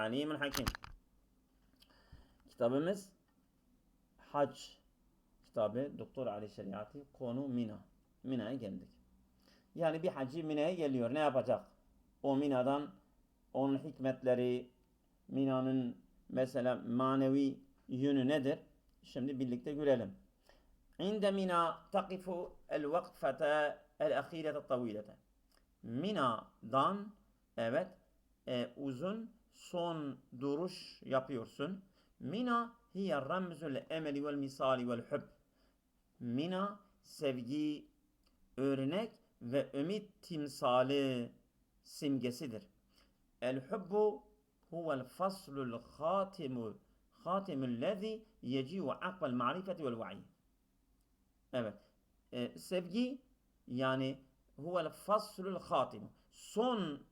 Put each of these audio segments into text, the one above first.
alimun hakim. Kitabımız Hac kitabı. Doktor Ali Şeriatı. Konu Mina. Mina'ya geldik. Yani bir hacı Mina'ya geliyor. Ne yapacak? O Mina'dan onun hikmetleri, Mina'nın mesela manevi yönü nedir? Şimdi birlikte görelim. İnde Mina takifu el vakfete el ahirete tavilete. Mina'dan evet uzun son duruş yapıyorsun. Mina hiye ramzul emeli vel misali vel hub. Mina sevgi, örnek ve ümit timsali simgesidir. El hubbu huvel faslul hatimul yeci'u akbel marifeti vel va'i. Evet. Sevgi yani huvel faslul hatim. Son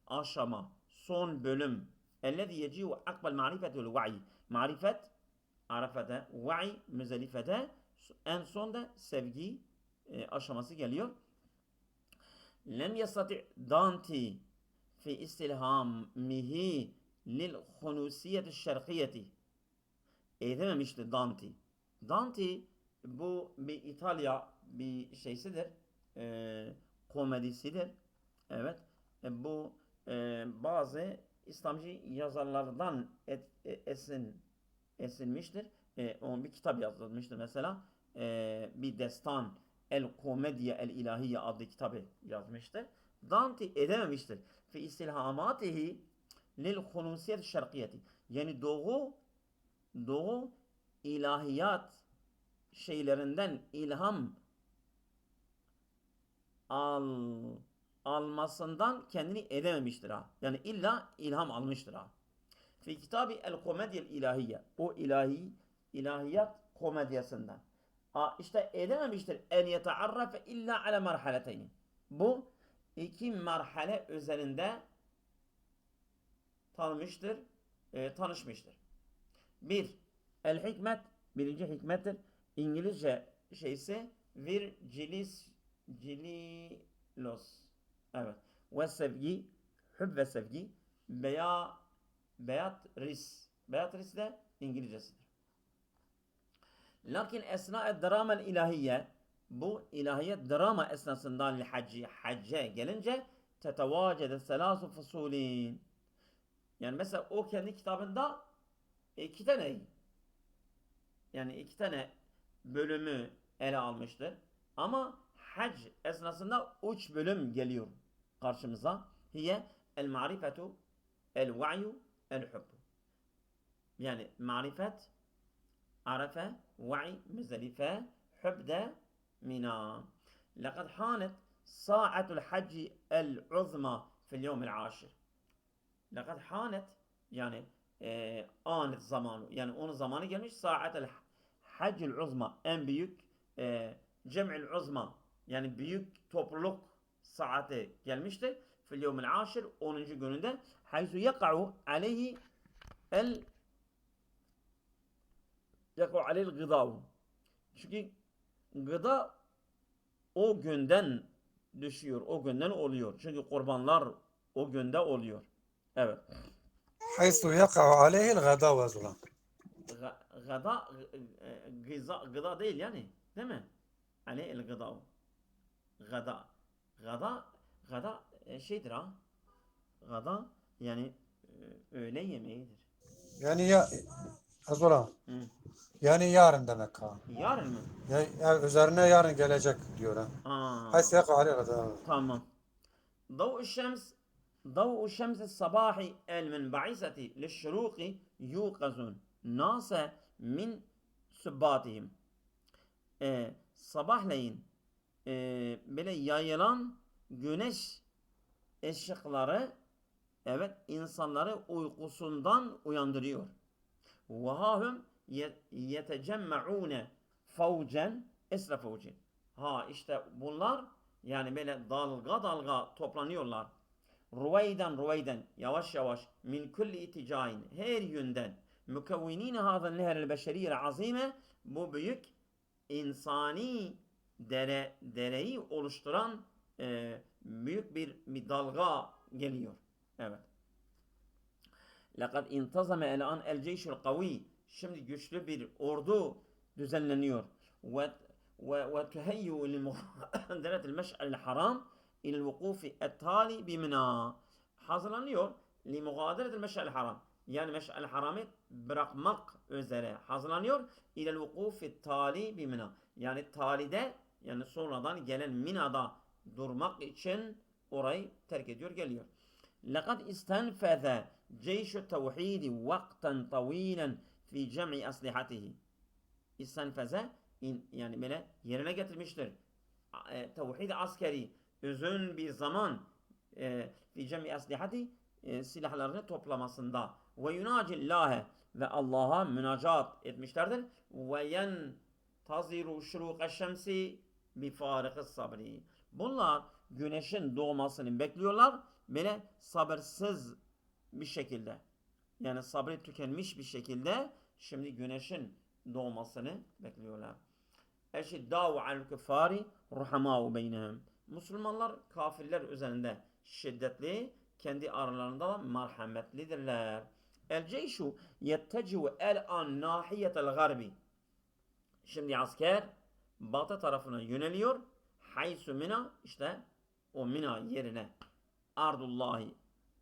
aşama, son bölüm. Ellezî yeci'u akbel marifeti vel va'i. Marifet Arafa'da, va'i Müzelife'de, en son da sevgi aşaması geliyor. Lem yastati' Danti fi istilhamihi lil hunusiyeti şerkiyeti. Edememişti Danti. Danti bu bir İtalya bir şeysidir. Komedisidir. Evet. Bu bazı İslamcı yazarlardan esinmiştir. Onun bir kitap yazılmıştır mesela. Bir destan El Komedya El İlahiye adlı kitabı yazmıştır. Dante edememiştir. Fi istilhamatihi lil hunusiyet şerkiyeti. Yani doğu ilahiyat şeylerinden ilham almasından kendini edememiştir ha. Yani illa ilham almıştır ha. Fi kitabı El Komedya El İlahiye. O ilahiyat komedyasından. İşte edememiştir. En yetearrafe illa ala merhaleteyni. Bu iki merhale üzerinde tanışmıştır. Bir, el hikmet, birinci hikmettir. İngilizce şeyse virgililos. Evet. Ve sevgi, hüb ve sevgi, Beatrice. Beatrice de İngilizcesidir. Lakin esna'e dramel ilahiye, bu ilahiyet drama esnasında hacca gelince tetevacede selasu fusulin. Yani mesela o kendi kitabında iki tane bölümü ele almıştır. Ama hac esnasında 3 bölüm geliyor karşımıza. Hiye el marifetu, el va'yu, el hubbu. Yani marifet, Arafe, va'i, Müzdelife, hübde, Mina. Lekad hanet sa'atul hacci el-uzma fil yevmil aşir. Lekad hanet yani anet zamanı. Yani onun zamanı gelmiş. Sa'atul haccil uzma. En büyük cem'il uzma. Yani büyük topluluk saati gelmiştir. Fil yevmil aşir 10. gününde. Haysu yaka'u aleyhi yaka'u aleyhil gıdavu. Çünkü gıda o günden düşüyor. O günden oluyor. Çünkü kurbanlar o günde oluyor. Evet. Haysu yaka'u aleyhil gıda ve zulan. Gıda değil yani. Değil mi? Aleyhil gıda. Gıda şeydir ha. Gıda yani öğle yemeğidir. Yani ya zulan. Yani yarın demek ha. Yarın mı? Ya üzerine yarın gelecek diyor ha. Haysu yaka'u aleyhil gıda. Tamam. ضوء الشمس الصباح المنبعثة للشروق يوقظ الناس من سباتهم. Sabahleyin böyle yayılan güneş ışıkları evet insanları uykusundan uyandırıyor. وَهَاهُمْ يَتَجَمَّعُونَ فَوْجًا esra فَوْجٍ. İşte bunlar yani böyle dalga dalga toplanıyorlar. Ruveyden yavaş yavaş min kulli iticain her yönden mükevvinine hâzen nehrel beşeriyel azime bu büyük insani dereyi oluşturan büyük bir dalga geliyor. Evet. لَقَدْ اِنْتَظَمَ الْآنْ الْجَيْشُ الْقَوِيِّ Şimdi güçlü bir ordu düzenleniyor. وَتُهَيُّ لِمُغَادَرَةِ الْمَشْعَرِ الْحَرَامِ اِلَى الْوُقُوفِ التَّالِي بِمِنَا Hazırlanıyor. لِمُغَادَرَةِ الْمَشْعَرِ الْحَرَامِ Yani Meş'al-i Haram'ı bırakmak üzere hazırlanıyor. اِلَى الْوُقُوفِ التَّالِي بِمِنَا Yani talide, yani sonradan gelen Mina'da durmak için orayı terk ediyor, geliyor. لَقَدْ اِسْتَنْفَذَ جَيْشُ التَّوْحِيدِ وَقْتًا طَو۪يلًا فِي جَمْعِ أَسْلِحَتِهِ İstenfeze yani böyle yerine getirmiştir. Tevhid askeri uzun bir zaman fi cem'i aslihati silahlarını toplamasında ve yunacillâhe ve Allah'a münacat etmişlerdir. Ve yentaziru şurûk şemsi bi farikis sabri. Bunlar güneşin doğmasını bekliyorlar. Böyle sabırsız bir şekilde. Yani sabrı tükenmiş bir şekilde şimdi güneşin doğmasını bekliyorlar. Eşiddâhu alel küffâri ruhamâhu beynehum. Müslümanlar kafirler üzerinde şiddetli, kendi aralarında da merhametlidirler. El ceyşu yettecihu el an nahiyetel garbi. Şimdi asker batı tarafına yöneliyor. Haysu mina işte o Mina yerine. Ardullahi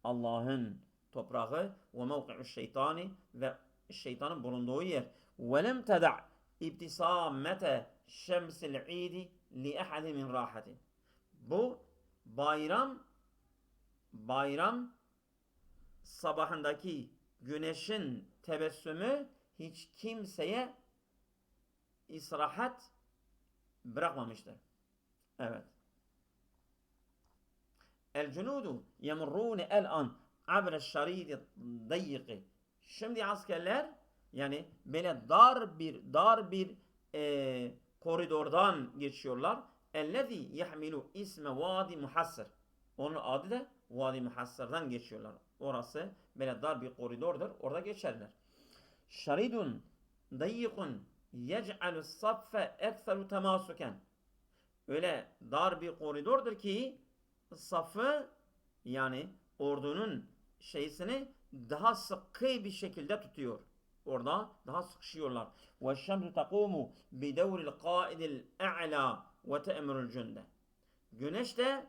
Allah'ın toprağı ve mevki'u şeytani ve şeytanın bulunduğu yer. Ve lem teda' ibtisamete şemsil idi li ahadi min rahati. Bu bayram sabahındaki güneşin tebessümü hiç kimseye istirahat bırakmamıştır. Evet. El cunudu yemurrune el an abre şeridi dayyiki. Şimdi askerler yani böyle dar bir koridordan geçiyorlar. Ellezî yahmilu isme Vadi Muhassir. Onun adı da Vadi Muhassir'dan geçiyorlar. Orası böyle dar bir koridordur. Orada geçerler. Şeridun dayyikun yec'alu saffe ekseru temasuken. Öyle dar bir koridordur ki safı yani ordunun şeysini daha sıkı bir şekilde tutuyor. Orada daha sıkışıyorlar. Ve şemsu takumu bi devril qaidil a'la ve te'mirul cünde. Güneş de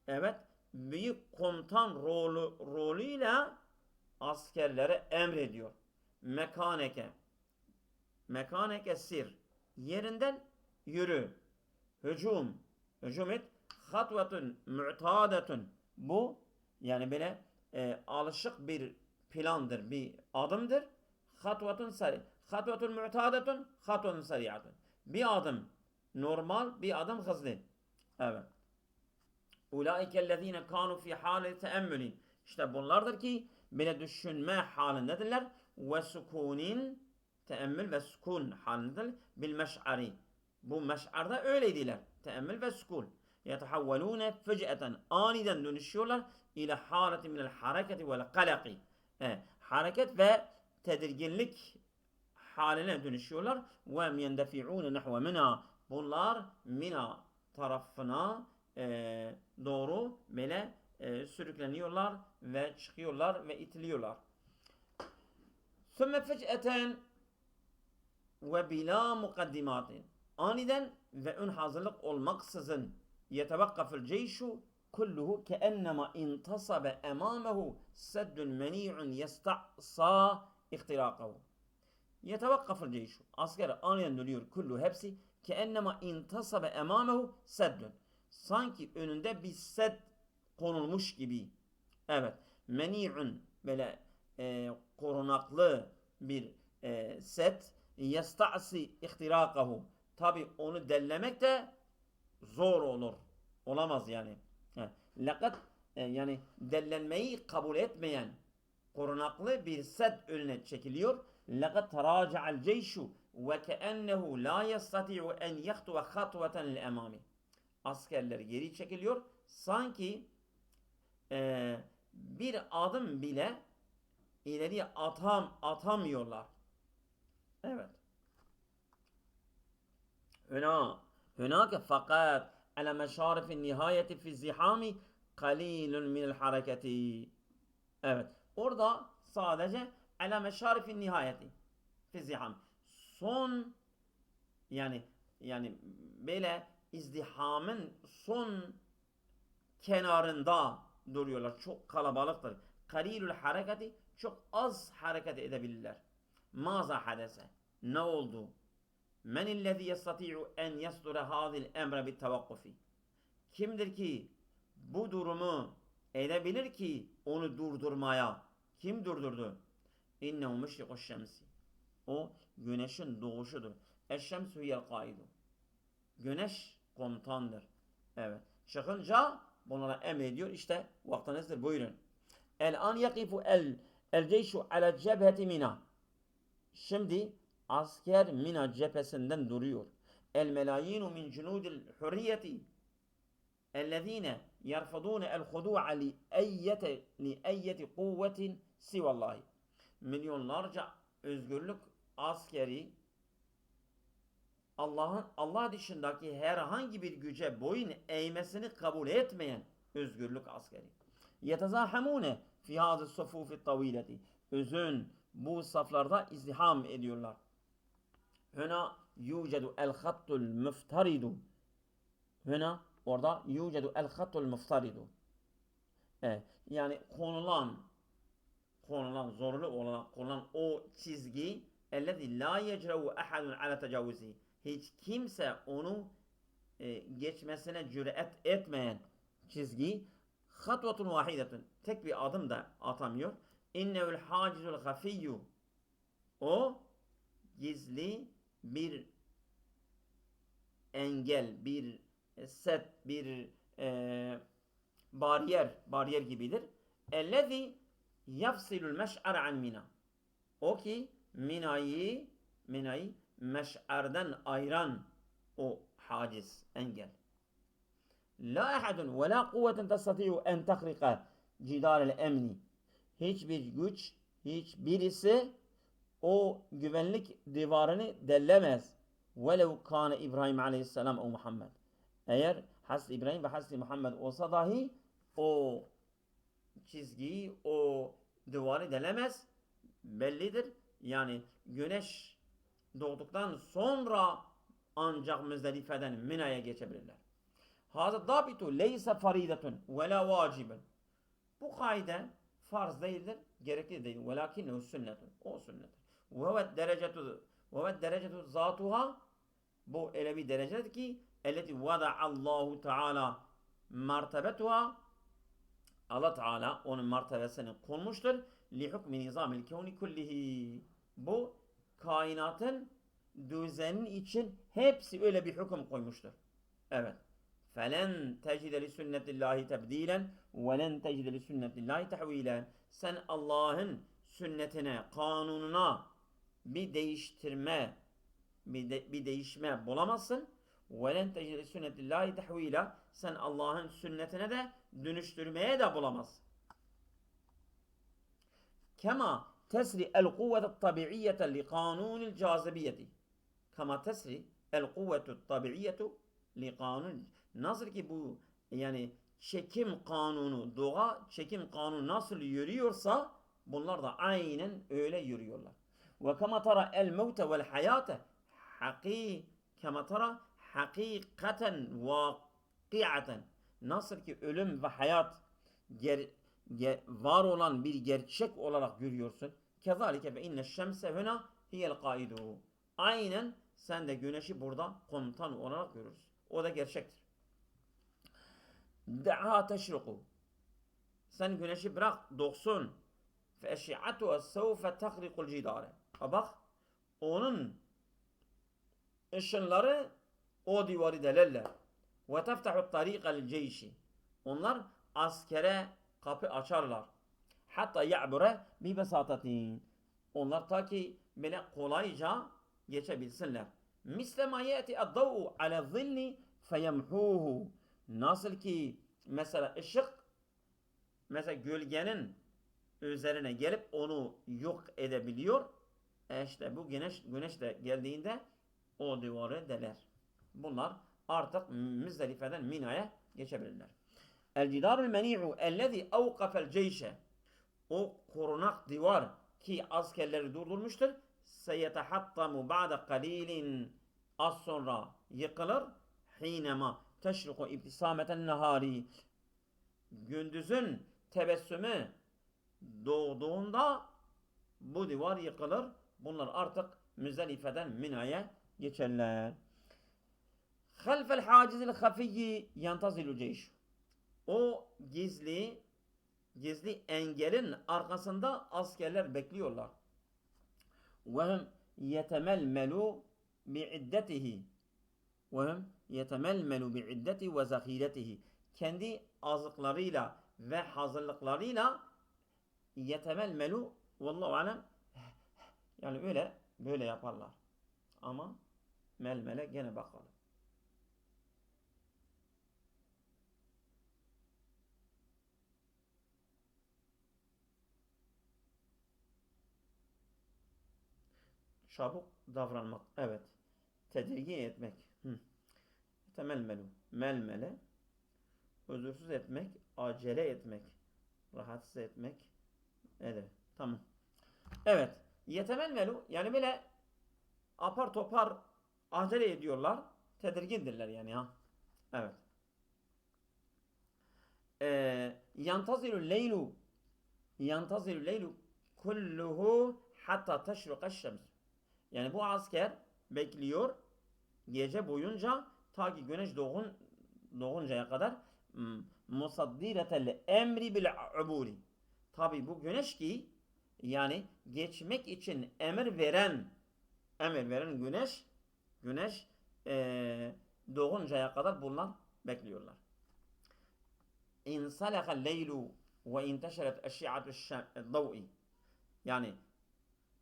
evet büyük komutan rolüyle askerlere emrediyor. Mekaneke sir. Yerinden yürü. Hücum et. Hatvetun mu'tadetun. Bu yani böyle alışık bir plandır, bir adımdır. Hatvetun sari. Hatvetun mu'tadetun, hatvetun sariyatun. Bir adım normal, bir adım hızlı. Evet. Ulaikellezine kanu fi hali teemmülin. İşte bunlardır ki böyle düşünme halindedirler. Ve sukunin teemmül ve sukun halindedir. Bil meş'ari. Bu meş'arda öyleydiler. Teemmül ve sukun. Yetehavvelune fec'eten. Aniden dönüşüyorlar. İle haleti minel hareketi vel kalaki. Hareket ve tedirginlik haline dönüşüyorlar. Ve yendefi'une nehve mina. Bunlar Mina tarafına doğru böyle sürükleniyorlar ve çıkıyorlar ve itiliyorlar. Sümme fec'eten ve bila mukaddimatin. Aniden ve ön hazırlık olmaksızın yetevakkafül ceyşu kulluhu keennema intasabe emâmehu seddün menî'un yesta'sa ihtirâkahu. Yetevakkafül ceyşu. Asker aniden dönüyor kullu hepsi keennema intasabe emâmehu seddün. Sanki önünde bir sed konulmuş gibi. Evet. Menî'un böyle korunaklı bir set yesta'si ihtirâkahu. Tabi onu dellemek de zor olur. Olamaz yani. Lakat yani dellenmeyi kabul etmeyen korunaklı bir set önüne çekiliyor. Lakat terâca'al ceyşu ve keennehu la yestati'u en yahtuve hatveten li emami. Askerler geri çekiliyor. Sanki bir adım bile ileriye atamıyorlar. Evet. Hünâke fakat ala meşârifin nihâyeti fi zihâmi kalîlun minel hareketi. Evet. Orada sadece ala meşarifin nihayeti fi ziham. Son yani böyle izdihamın son kenarında duruyorlar. Çok kalabalıktır. Kalilul hareketi, çok az hareket edebilirler. Maza hadese. Ne oldu? Men illezî yestati'u en yasdura hâzil emre bit tevakkufi. Kimdir ki bu durumu edebilir ki onu durdurmaya? Kim durdurdu? İnnehu müşrikuş şemsi. O güneşin doğuşudur. Eşşemsü hiyel kaidu. Güneş komutandır. Evet. Çıkınca bunlara emrediyor. İşte vaktinizdir. Buyurun. El an yakifu el ceyşu ala cebheti Mina. Şimdi asker Mina cephesinden duruyor. El melayinu min cunudil hurriyeti ellezine yerfadune el hudu'a li eyyeti kuvvetin sivallahi. Milyonlarca özgürlük askeri Allah dışındaki herhangi bir güce boyun eğmesini kabul etmeyen özgürlük askeri. Yetezahamune fi hazı sufufi tavileti. Uzun bu saflarda izdiham ediyorlar. Huna yucedu el hattul muftaridu. Huna orada yucedu el hattul muftaridu. Yani konulan zorlu olarak konulan o çizgi ellezî lâ yecre'u ahadun ala tecavüzi. Hiç kimse onu geçmesine cüret etmeyen çizgi hatvatun vahidetun. Tek bir adım da atamıyor. İnnevül hacizul hafiyyu. O gizli bir engel, bir set, bir bariyer gibidir. Ellezî yafsilul meş'ar an Mina. O ki Mina'yı meş'ardan ayıran o haciz, engel. La ahadun ve la kuvveten testati'u en tahrika cidârel emni. Hiçbir güç, hiçbirisi o güvenlik divarını dellemez. Velev kâne İbrahim aleyhisselam o Muhammed. Eğer Hazreti İbrahim ve Hazreti Muhammed olsa dahi o çizgiyi, o duvarı delemez. Bellidir. Yani güneş doğduktan sonra ancak Müzdelife'den Mina'ya geçebilirler. Hazır dabitu leyse faridetun ve la vacibun. Bu kaide farz değildir, gerekli değil. Velakinnehu sünnetun. O sünnettir. Ve derecetu zatuha, bu öyle bir derecedir ki elleti vada'allahu teala martebetuha, Allah Teala onun martebesini konmuştur. Li hukmi nizamil kevni kullihi. Bu kainatın düzenin için hepsi öyle bir hüküm koymuştur. Evet. Felen tecide li sünnetillahi tebdilen ve len tecide li sünnetillahi tahvilen. Sen Allah'ın sünnetine, kanununa bir değişme bulamazsın. Ve len tecide li sünnetillahi tahvilen. Sen Allah'ın sünnetine de dönüştürmeye de bulamazsın. Kema tesri el kuvvetu tabi'iyyete li kanunil cazibiyeti. Kema tesri el kuvvetu tabi'iyyetu li kanun. Nasıl ki bu yani çekim kanunu, doğa çekim kanunu nasıl yürüyorsa bunlar da aynen öyle yürüyorlar. Ve kema tara el mevte vel hayate kema tara hakikaten vakiaten. Nasıl ki ölüm ve hayat var olan bir gerçek olarak görüyorsun. Kezalike ve inne şemse huna hiyel kaidu. Aynen sen de güneşi burada komutan olarak görürsün. O da gerçektir. Da'ha teşriku. Sen güneşi bırak doğsun. Fe eşi'atuha sevfe tahrikul cidare. Bak onun ışınları o divarı delerler. Ve teftahu tariqal ceyşi. Onlar askere kapı açarlar. Hatta ya'bure bi besatatin. Onlar ta ki böyle kolayca geçebilsinler. Misle ma yeti ad-davu ala zilli feyemhuhu. Nasıl ki mesela ışık mesela gölgenin üzerine gelip onu yok edebiliyor. İşte bu güneş de geldiğinde o divarı deler. Bunlar artık Müzdelife'den Mina'ya geçebilirler. El cidarul meni'u ellezî evkafel ceyşe. o korunak divar ki askerleri durdurmuştur. Seyetehattamu ba'de kalilin, az sonra yıkılır. Hinema teşriku ibtisameten nehari, gündüzün tebessümü doğduğunda bu divar yıkılır. Bunlar artık Müzdelife'den Mina'ya geçerler. Halfel hacizil hafiyyi yantazilu ceyş. O gizli engelin arkasında askerler bekliyorlar. Vehum yetemellmelu bi'iddetihi. Vehum yetemellmelu bi'iddeti ve zahiretihi. Kendi azıklarıyla ve hazırlıklarıyla yetemellmelu, vallahu alem, yani böyle yaparlar. Ama melmele gene bakalım. Çabuk davranmak. Evet. Tedirgin etmek. Temelmelu. Melmele. Huzursuz etmek. Acele etmek. Rahatsız etmek. Evet. Tamam. Evet. Yetemelmelu. Yani böyle apar topar acele ediyorlar. Tedirgindirler yani ha. Evet. Yantazilu leylu. Yantazilu leylu kulluhu hatta teşruka şems. Yani bu asker bekliyor gece boyunca ta ki güneş doğuncaya kadar. Musaddiretel emri bil uburi. Tabi bu güneş ki yani geçmek için emir veren güneş doğuncaya kadar bunlar bekliyorlar. İnsalakal leylu ve inteşeret eşi'atu dav'i. Yani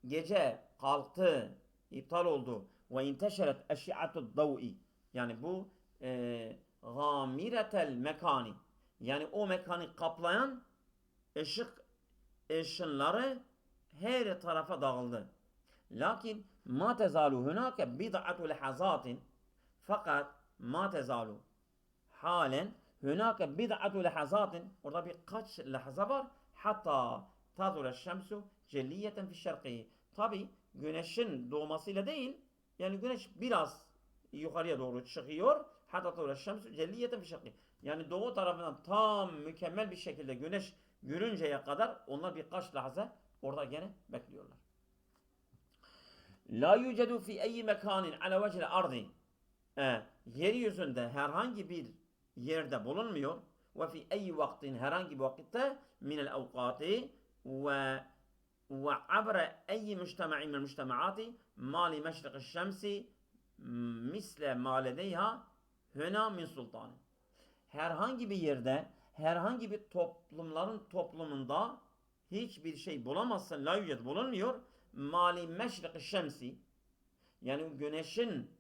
gece kalktı, iptal oldu. Ve inteşeret eşi'atu dav'i. Yani bu gamiretel mekani. Yani o mekanı kaplayan ışınları her tarafa dağıldı. Lakin ma tezalu hunake bid'atu lehazatin. Fakat ma tezalu halen hunake bid'atu lehazatin. Orada birkaç lahza var. Hatta tazule şemsu celliyeten fi şerqihi. Tabi güneşin doğmasıyla değil, yani güneş biraz yukarıya doğru çıkıyor. Hatta tazule şemsu celliyeten fi şerqihi. Yani doğu tarafından tam mükemmel bir şekilde güneş görünceye kadar onlar birkaç lahza orada gene bekliyorlar. La yucedu fi eyyi mekanin ala vecihil ardi. Yeryüzünde herhangi bir yerde bulunmuyor. Ve fi eyyi vaktin, herhangi bir vakitte minel evkati ve abra eyyi müştema'in minel müştema'ati mali meşrik şemsi misle maledeyha hüna min sultani. Herhangi bir yerde, herhangi bir toplumunda hiçbir şey bulamazsın. La yüced bulunmuyor. Mali meşrik şemsi, yani güneşin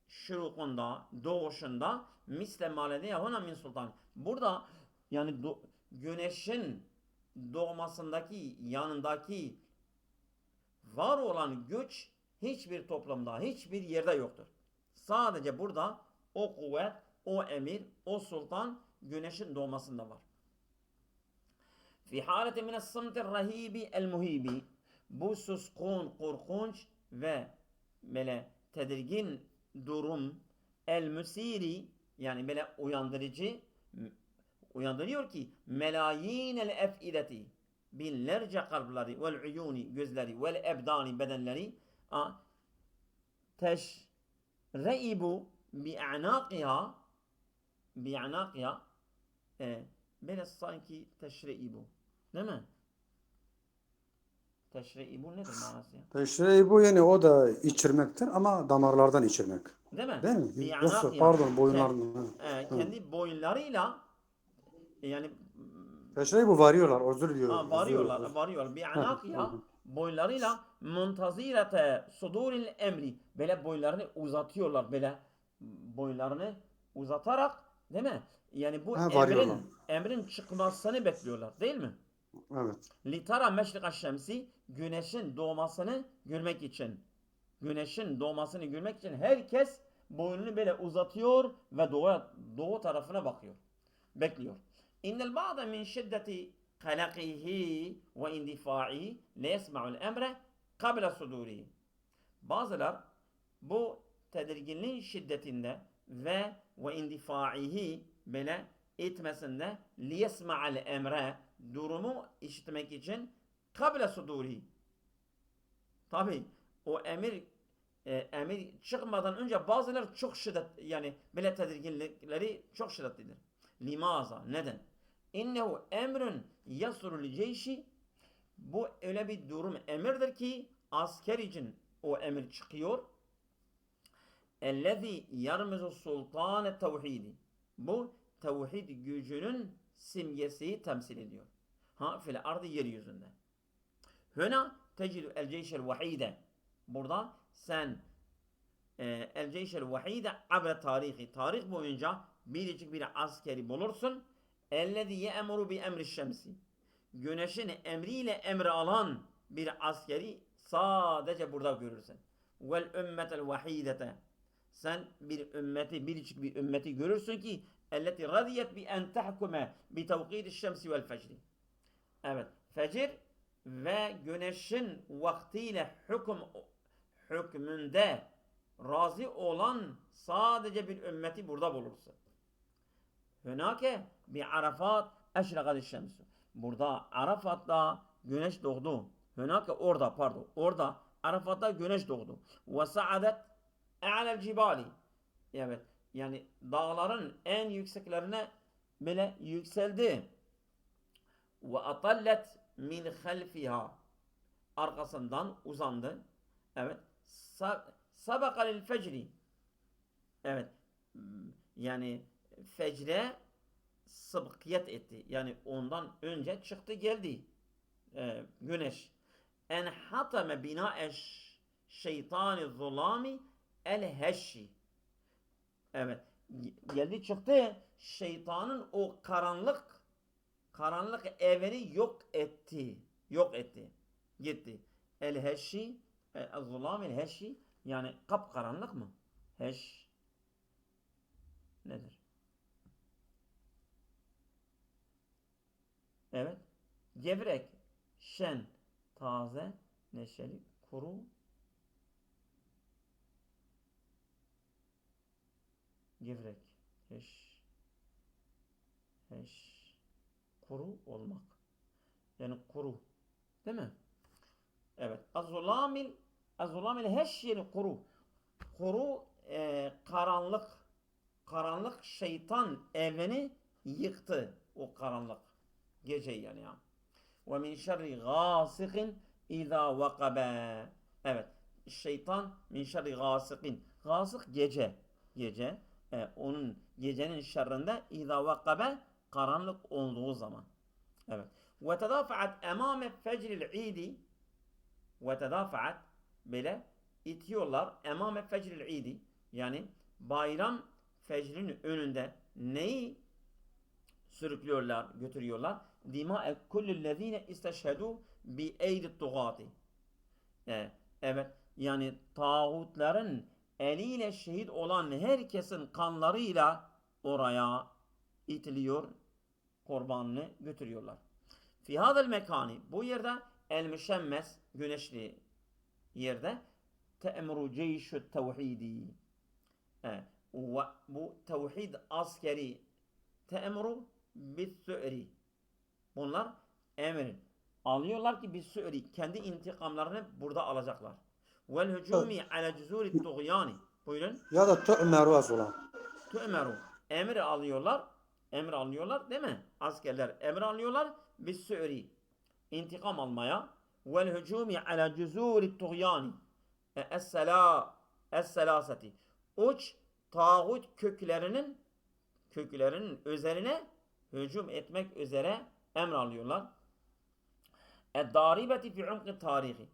şurukunda, doğuşunda misle maledeye huna min sultan. Burada yani güneşin doğmasındaki yanındaki var olan güç hiçbir toplumda, hiçbir yerde yoktur. Sadece burada o kuvvet, o emir, o sultan güneşin doğmasında var. Fi haleti mine sımtir rahibi el muhibi. Bu suskun, korkunç ve böyle tedirgin durum, el müsiri, yani böyle uyandırıyor ki melayinel ef'ileti, binlerce kalpleri, vel uyuni, gözleri, vel ebdani, bedenleri teşreibu bi'anaqiha, böyle sanki teşreibu, değil mi? Teşreibu nedir manası ya? Teşrei bu, yani o da içirmektir ama damarlardan içirmek. Değil mi? Değil mi? Bir Yoksa anak pardon, boyunlarından. kendi boyunlarıyla yani Teşrei bu varıyorlar, özür diliyorum. varıyorlar. Bir anak ya boyunlarıyla muntazirete suduril emri. Böyle boyunlarını uzatıyorlar. Böyle boyunlarını uzatarak, değil mi? Yani bu emrin çıkmasını bekliyorlar, değil mi? Evet. Litara meşrika şemsi, güneşin doğmasını görmek için. Güneşin doğmasını görmek için herkes boynunu böyle uzatıyor ve doğu tarafına bakıyor. Bekliyor. İnnel ba'da min şiddeti kalakihi ve indifa'i le yesma'ul emre kabla sudurihi. Bazılar bu tedirginliğin şiddetinde ve indifaihi böyle etmesinde liyesma'al emre durumu işitmek için kabla sudurihi. Tabi o emir çıkmadan önce bazıları çok şiddet yani böyle tedirginlikleri çok şiddetlidir. Limaza neden? İnnehu emrun yasurul ceyşi bu öyle bir durum emirdir ki asker için o emir çıkıyor. Ellezî yarmuzu sultâne tevhidi. Bu tevhid gücünün simgesi temsil ediyor. Ha fil ardı yeryüzünde. Huna tecidü el ceyşel vahide. Burada sen el ceyşel vahide abre tarihi. Tarih boyunca biricik bir askeri bulursun. Ellezî ye'emuru bi emri şemsi. Güneşin emriyle emri alan bir askeri sadece burada görürsün. Vel ümmetel vahidete. Sen bir ümmeti, biricik bir ümmeti görürsün ki elleti radiyet bi en tahkume bi tevkidi şemsi vel fecri. Evet, fecir ve güneşin vaktiyle hükmünde razı olan sadece bir ümmeti burada bulursun. Hünake bi Arafat eşraqad şemsu. Burada Arafat'ta güneş doğdu. Hünake orada Arafat'ta güneş doğdu. Ve sa'adet a'lel cibali. Evet, yani dağların en yükseklerine bile yükseldi. Ve atallet min halfiha. Arkasından uzandı. Evet. Sabaka lil fecri. Evet. Yani fecre sıbkiyet etti. Yani ondan önce çıktı geldi güneş. En hatame bina'eş şeytani zulami el heşşi. Evet. Geldi çıktı şeytanın o karanlık evini yok etti. Yok etti. Gitti. El heşşi zulami el heşşi yani kapkaranlık mı? Heş nedir? Evet. Gevrek, şen, taze, neşeli, kuru, gevrek, kuru olmak. Yani kuru. Değil mi? Evet. Az-zulamil heş yani kuru. Kuru karanlık şeytan evini yıktı. O karanlık. Gece yani ya. Ve min şerri gâsikin izâ vakabe. Evet. Şeytan min şerri gâsikin. Gâsik gece. Gece. Onun gecenin şerrinde izâ vakabe karanlık olduğu zaman. Evet. Ve tedâfa'at emâme fecril idi. Ve tedâfa'at böyle itiyorlar emâme fecril idi. Yani bayram fecrinin önünde neyi sürüklüyorlar, götürüyorlar? Dima'e kullellezine isteşhedû bi eydi tugati. Evet, yani tağutların eliyle şehit olan herkesin kanlarıyla oraya itiliyor, kurbanını götürüyorlar. Fi hadal mekani, bu yerde el müşemmes, güneşli yerde te'emru ceyşü tevhidi. Bu tevhid askeri te'emru bis-sü'ri. Bunlar emir alıyorlar ki bis-sü'ri kendi intikamlarını burada alacaklar. Vel hücumi ala cuzuri tuğyani. Buyurun. Ya da tu'meru az olan. Tu'meru. Emir alıyorlar değil mi? Askerler emir alıyorlar bis-sü'ri. İntikam almaya. Vel hücumi ala cuzuri tuğyani. Es-selaseti. Uç tağut köklerinin üzerine hücum etmek üzere emir alıyorlar. Daribeti fi umqi tarihi.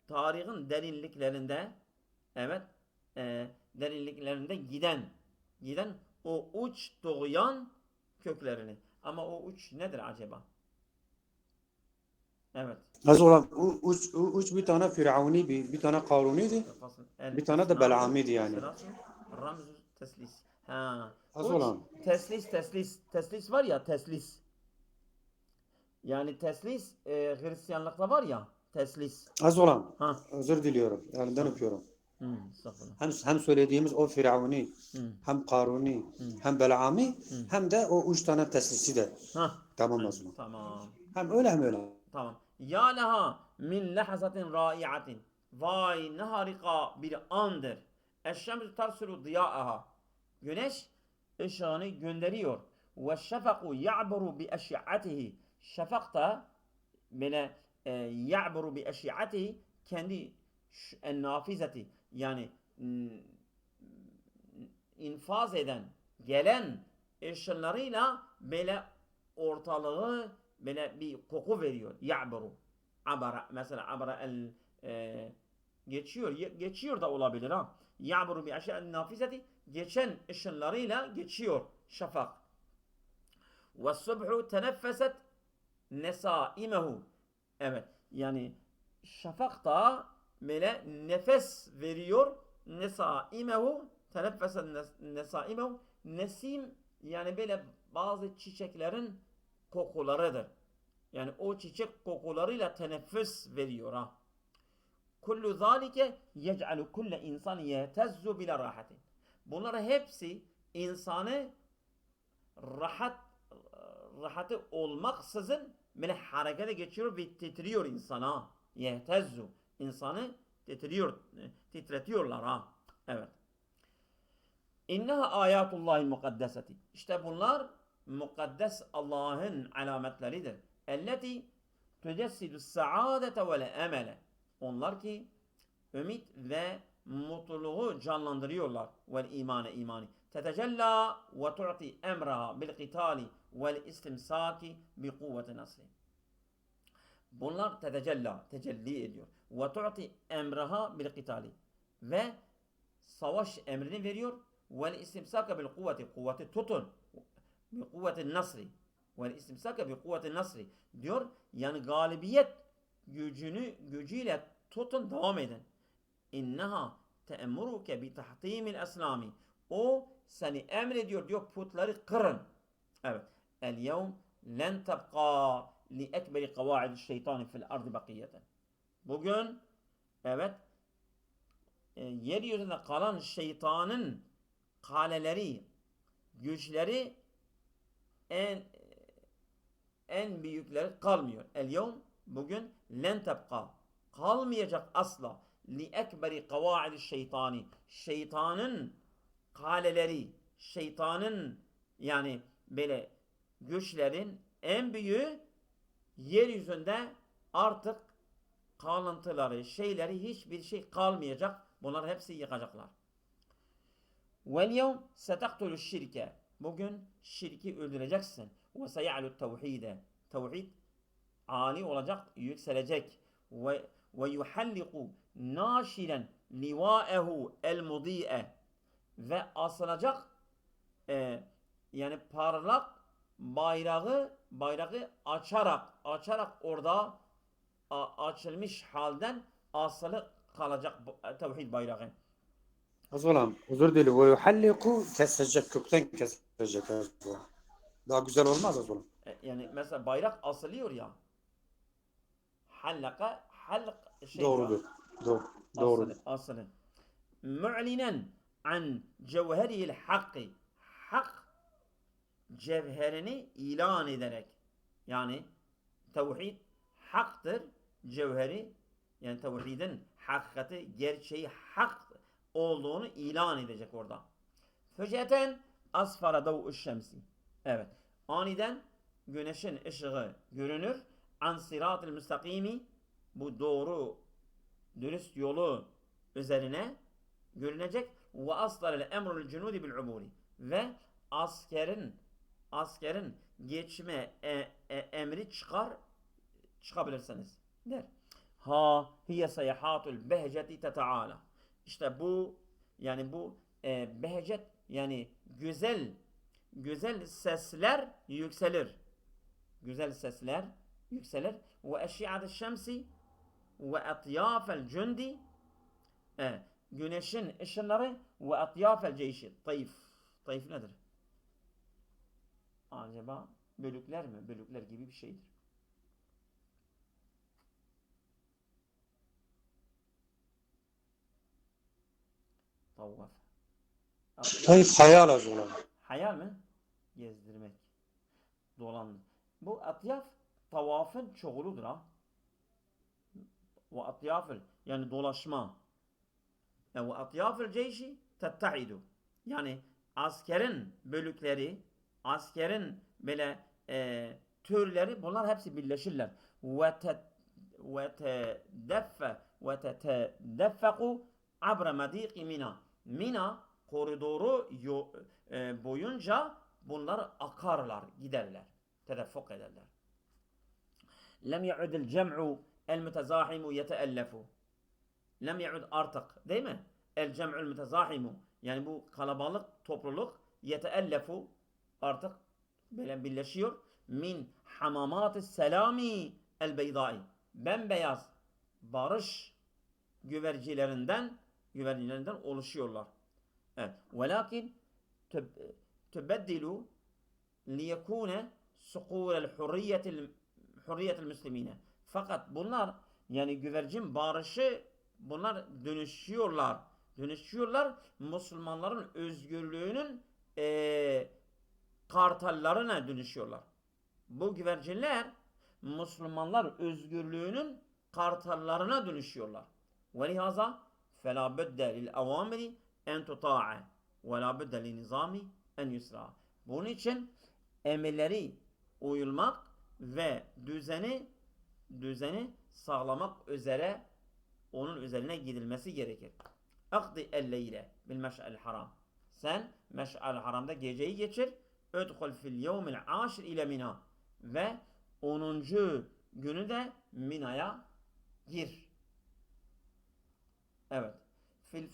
Tarihin derinliklerinde evet derinliklerinde giden o uç doğuyan köklerini. Ama o uç nedir acaba? Evet. Az olan uç bir tane Firavuni bir tane Karuni'ydi. Bir tane de Bel'amiydi yani. Ramzu teslis. Ha. Az olan. Teslis var ya teslis. Yani teslis Hristiyanlıkta var ya, teslis. Az olan. Ha. Özür diliyorum. Elinden Ha. öpüyorum. Estağfurullah. Hem söylediğimiz o Firavuni, Hı. hem Karuni, Hı. hem Belami, Hı. hem de o üç tane teslisi de. Ha. Tamam Hı. o zaman. Tamam. Hem öyle hem öyle. Tamam. Ya leha min lehazatin raiatin. Vay ne harika bir andır. Eşşemsü tersilu diyaaha. Güneş ışığını gönderiyor. Ve şefaku ya'buru bi eşi'atihi. Şefak da böyle ya'buru bi eşi'atihi kendi nafizeti yani infaz eden gelen ışınlarıyla böyle ortalığı böyle bir koku veriyor. Ya'buru. Abara mesela abara el geçiyor da olabilir ha. Ya'buru bi eşya'in nafizeti geçen ışınlarıyla geçiyor şafak. Ve subhu teneffeset nesaimehu. Evet yani şafak da böyle nefes veriyor. Nesaimehu teneffeset nesaimehu. Nesim yani böyle bazı çiçeklerin kokularıdır. Yani o çiçek kokularıyla teneffüs veriyor ha. Kullu zalike yec'alu kulle insan yehtezzu bila rahatin. Bunlar hepsi insanı rahatı olmaksızın böyle harekete geçiyor ve titriyor insana. Yehtezzu. İnsanı titretiyorlar ha. Evet. İnneha ayatullahi mukaddeseti. İşte bunlar mukaddes Allah'ın alametleridir. Elleti tücessidu saadete vel emele. Onlar ki ümit ve mutluluğu canlandırıyorlar. Vel imani. Tetecella ve tu'ti emraha bil qitali vel istimsaki bi kuvveti nasri. Bunlar tecelli ediyor. Ve tu'ti emraha bil qitali. Ve savaş emrini veriyor. Vel istimsaka bil kuvveti tutun. Bi kuvveti nasri. Vel istimsaka bi kuvveti nasri. Diyor yani galibiyet gücüyle tutun, devam edin. İnneha te'emmuruke bi tahtimil eslami. O seni emrediyor diyor putları kırın. Evet. El yevm len tebqa li ekberi kavaid şeytani fil ardı bakiyeten. Bugün evet yeryüzünde kalan şeytanın kaleleri, güçleri en büyükleri kalmıyor. El yevm bugün len tebqa kalmayacak asla li ekberi kavaid şeytani şeytanın kaleleri, şeytanın yani böyle güçlerin en büyüğü yeryüzünde artık kalıntıları, şeyleri hiçbir şey kalmayacak. Bunlar hepsi yıkacaklar. Vel yevm setektulu şirke. Bugün şirki öldüreceksin. Ve seya'lu tevhide. Tevhid âli olacak, yükselecek. Ve yuhalliku naşilen livâehu el mudi'e. Ve asılacak yani parlak bayrağı açarak orada açılmış halden asılı kalacak tevhid bayrağı. Az olan. Özür dilerim. Ve yuhalliku kesecek. Kökten kesecek. Daha güzel olmaz az olan. Yani mesela bayrak asılıyor ya. Halk şey Doğrudur. Doğrudur. asılı. Mu'linen an cevheril hakkı. Hak cevherini ilan ederek. Yani tevhid haktır. Cevheri yani tevhidin hakikati, gerçeği hak olduğunu ilan edecek orada. Föceten asfara dav'u şemsi. Evet. Aniden güneşin ışığı görünür. An siratil müstakimi bu doğru dürüst yolu üzerine görünecek. Ve aslarel emrul cunudi bil umuri. Ve askerin geçme emri çıkabilirsiniz der. Ha hiye seyahatul behceti teteala. İşte bu yani bu behcet yani güzel sesler yükselir. Güzel sesler yükselir. Ve eşi'at şemsi ve atyafel cündi güneşin ışınları ve atyafel ceyşi. Tayf. Tayf nedir? Acaba bölükler mi? Bölükler gibi bir şeydir. Tavaf. Tayyip hayal az olan. Hayal mi? Gezdirmek. Dolanmak. Bu atyaf tavafın çoğuludur ha. Ve atyafıl yani dolaşma. Ve atyafıl ceyşi tettahidu. Yani askerin bölükleri, askerin böyle türleri bunlar hepsi birleşirler. Ve tetedeffeku abra medîki Mina. Mina koridoru boyunca bunlar akarlar, giderler. Tedeffuk ederler. Lem ya'udil cem'u el mütezahimu yeteellefu. Lem ya'ud artık değil mi? El cem'ul mütezahimu. Yani bu kalabalık topluluk yeteellefu artık böyle birleşiyor. Min hamamatı selami el beydai. Bembeyaz barış güvercilerinden oluşuyorlar. Evet. Velakin tübeddilu liyekune sukurel hurriyetil müslimine. Fakat bunlar yani güvercin barışı bunlar dönüşüyorlar Müslümanların özgürlüğünün kartallarına dönüşüyorlar. Bu güvercinler Müslümanlar özgürlüğünün kartallarına dönüşüyorlar. Ve lihaza فَلَا بُدَّ لِلْاَوَامِرِ اَنْ تُطَاعَ وَلَا بُدَّ لِنِظَامِ اَنْ يُسْرَى. Bunun için emirleri uyulmak ve düzeni sağlamak üzere onun üzerine gidilmesi gerekir. اَقْضِ اللَّيْلَ بِالْمَشْعَلِ haram. Sen Meş'al Haram'da geceyi geçir. اُدْخُلْ فِي الْيَوْمِ الْعَاشِرِ ile Mina. Ve 10. günü de Mina'ya gir. Evet. Fil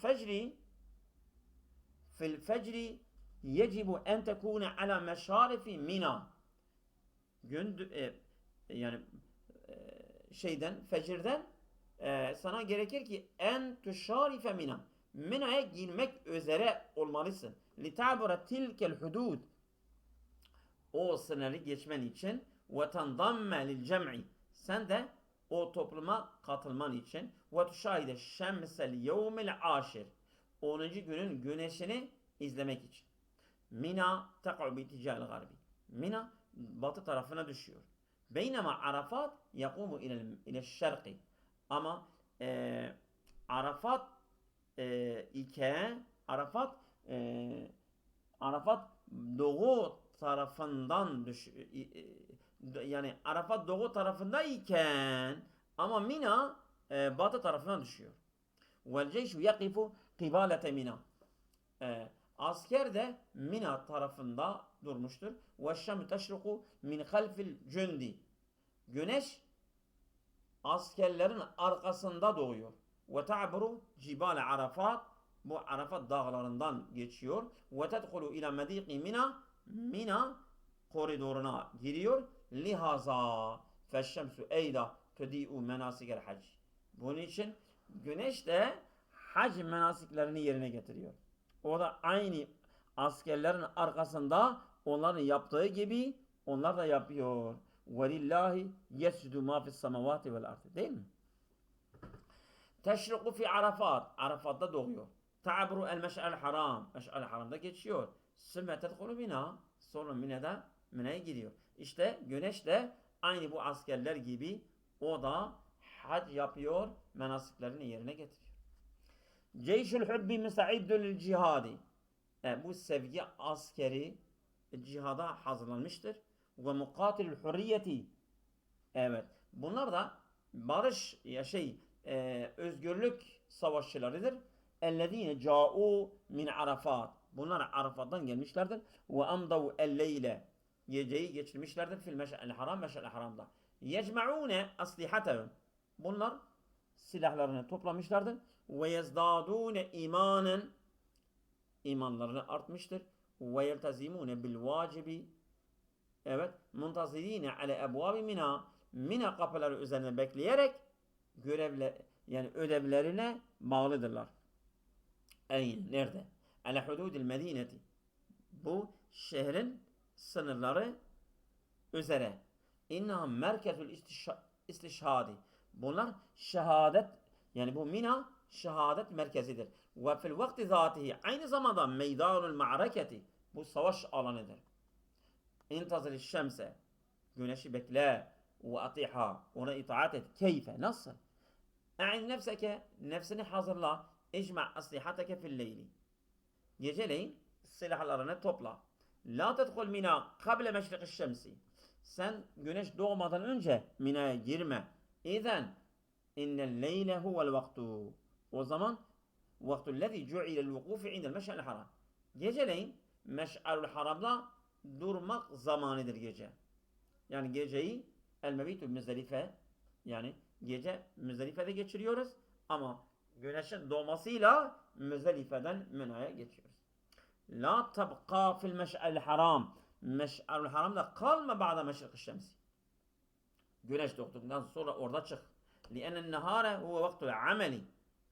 fecri yecibu en tekune ala meşarifi Mina. Yani fecirden sana gerekir ki en tuşarife Mina. Mina'ya girmek üzere olmalısın. Litabura tilkel hudud. O sınırı geçmen için ve tendamme lil cem'i. Sen de o topluma katılman için ve tuşahide şemsel yevmil aşir. 10. günün güneşini izlemek için. Mina tek'u bi tical garbi. Mina batı tarafına düşüyor. Beynema Arafat yakumu ile şerqi. Ama Arafat Arafat doğu tarafından yani Arafat doğu tarafındayken ama Mina batı tarafına düşüyor. Vel ceyşu yakifu kıbalete Mina. Asker de Mina tarafında durmuştur. Ve şemü teşruku min halfil cündi. Güneş askerlerin arkasında doğuyor. Ve ta'buru cibale Arafat. Bu Arafat dağlarından geçiyor. Ve tedhulu ila mediki Mina. Mina koridoruna giriyor. Lihaza feşşemsu eyda tedi'u menasikel hac. Bunun için güneş de hac menasiklerini yerine getiriyor. O da aynı askerlerin arkasında onların yaptığı gibi onlar da yapıyor. Velillahi yescudu ma fis semavati vel ardı. Değil mi? Teşriku fi Arafat. Arafat'ta doğuyor. Ta'buru el meş'al haram. Meş'al haramda geçiyor. Sümme tedhulu Mina. Sonra Mina'ya gidiyor. İşte güneş de aynı bu askerler gibi o da hac yapıyor, menasiklerini yerine getiriyor. Ceyşül hubbi müsa'iddül lil cihadi. Bu sevgi askeri cihada hazırlanmıştır. Ve mukatilül hurriyeti. Evet. Bunlar da barış özgürlük savaşçılarıdır. Ellezine ca'u min Arafat. Bunlar Arafat'tan gelmişlerdir. Ve amdavu elleyle. Geceyi geçirmişlerdir fil meş'al haram, meş'al haramda. Yecma'une aslihatehum. Bunlar silahlarını toplamışlardır. Ve yezdadune imanen. İmanlarını artmıştır. Ve yeltazimune bil vacibi. Evet. Muntazirine ale ebvabi Mina. Mina kapıları üzerine bekleyerek ödevlerine bağlıdırlar. Nerede? Ala hududil medineti. Bu şehrin sınırları üzere. İnneha merkezül istişhadi. Bunlar şehadet yani bu Mina şehadet merkezidir. Ve fil vakti zatihi aynı zamanda meydanul ma'raketi bu savaş alanıdır. İntazir şemse güneşi bekle ve atiha ona itaat et. Keyfe nasıl? E'in nefseke nefsini hazırla. İcma' aslihateke fil leyli. Geceleyin silahlarını topla. La tedhul mina kable meşrikiş şemsi. Sen güneş doğmadan önce Mina'ya girme. İzen innel leyle huvel vaktu. O zaman vaktüllezî cu'ilel vukufi indel meş'al haram. Geceleyin meş'alul haramda durmak zamanıdır gece. Yani geceyi el mebitü müzdelife yani gece Müzdelife'de geçiriyoruz ama güneşin doğmasıyla Müzdelife'den Mina'ya geçiyoruz. La tabqa fil meş'al haram. Meş'alul haramda kalma ba'da meşrik'i şemsi. Güneş doğduktan sonra orada çık. Li'enen nehare huve vaktul ameli.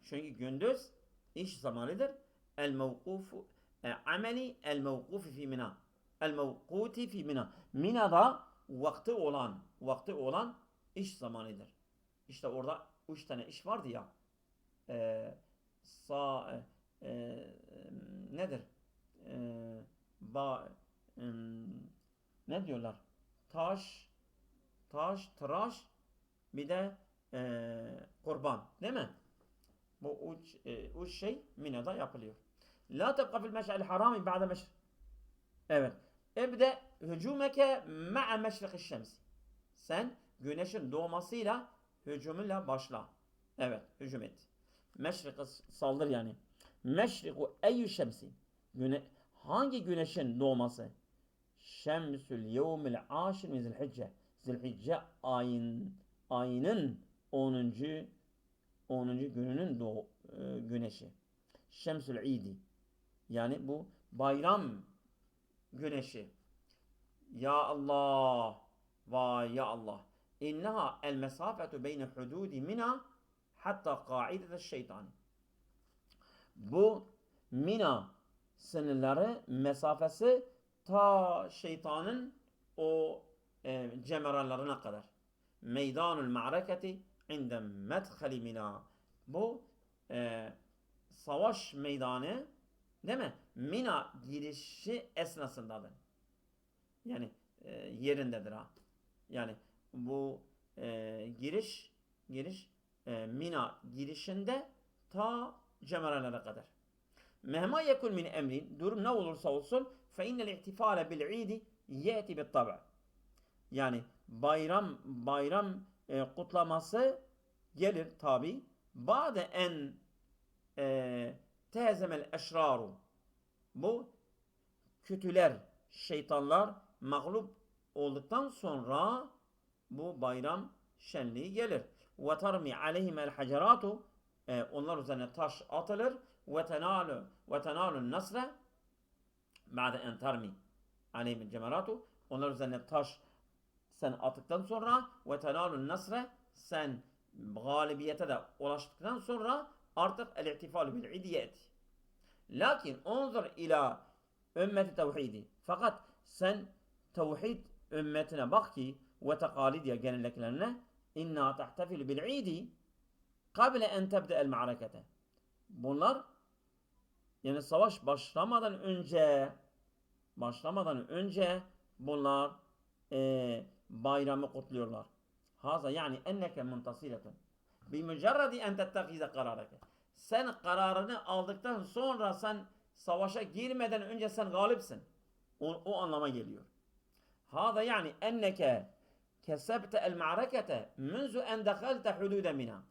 Çünkü gündüz iş zamanıdır. El mevkufu ameli el mevkufi fi Mina. El mevkuti fi Mina. Mina'da vakti olan iş zamanıdır. İşte orada 3 tane iş vardı ya. E, sa nedir? Ba ne diyorlar? Tıraş, bir de kurban, değil mi? Bu üç şey Mina'da yapılıyor. La tebqa fil meş'al harami ba'de meşr. Evet. Ebde hücumeke ma'a meşrikiş şems. Sen güneşin doğmasıyla hücumuyla başla. Evet, hücum et. Meşrik'i saldır yani. Meşriku eyyü şemsi. Hangi güneşin doğması? Şemsül yevmil aşir min zilhicce. Zilhicce ayının 10. gününün güneşi. Şemsül idi. Yani bu bayram güneşi. Ya Allah. Vay ya Allah. İnneha el mesafetu beyne hududi Mina hatta kaidete şeytani. Bu Mina sınırları mesafesi ta şeytanın o cemeralarına kadar. Meydanul ma'raketi inde medhali Mina. Bu savaş meydanı değil mi? Mina girişi esnasındadır. Yani yerindedir ha. Yani bu giriş Mina girişinde ta cemeralara kadar. Mehma yekun min emrin durum ne olursa olsun fe innel ihtifale bil idi yeti bit tab'. Yani bayram kutlaması gelir tabi. Ba'de en tehzemel eşraru. Bu kötüler, şeytanlar mağlup olduktan sonra bu bayram şenliği gelir. Ve termi aleyhimel haceratu. Onlar üzerine taş atılır. Ve tenalu nasre ba'de en termi aleyhimel cemeratu. Onlar üzerine taş sen attıktan sonra ve tenalu nasre sen galibiyete de ulaştıktan sonra artık el-ihtifalu bil idiyet. Lakin onzur ila ümmeti tevhidi. Fakat sen tevhid ümmetine bak ki ve tekalidya geleneklerine inna tahtefil bil idi kable en tebde el ma'rakete. Bunlar yani savaş başlamadan önce bunlar bayramı kutluyorlar. Haza yani enneke muntasiretun. Bi mücerredi en tettekize karareke. Sen kararını aldıktan sonra sen savaşa girmeden önce sen galipsin. O anlama geliyor. Haza yani enneke kesebte el ma'rakete munzu en dehalte hudude Mina.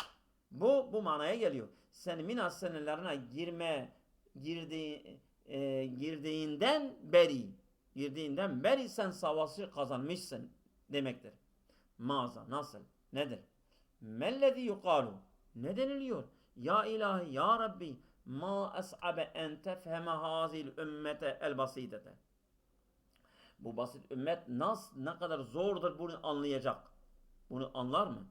Bu manaya geliyor. Sen Mina sınırlarına girdiğinden beri sen savaşı kazanmışsın demektir. Maza nasıl? Nedir? Mellezi yukalu. Ne deniliyor? Ya ilahi ya Rabbi ma es'abe en tefheme hazil ümmete el basitete. Bu basit ümmet ne kadar zordur bunu anlayacak. Bunu anlar mı?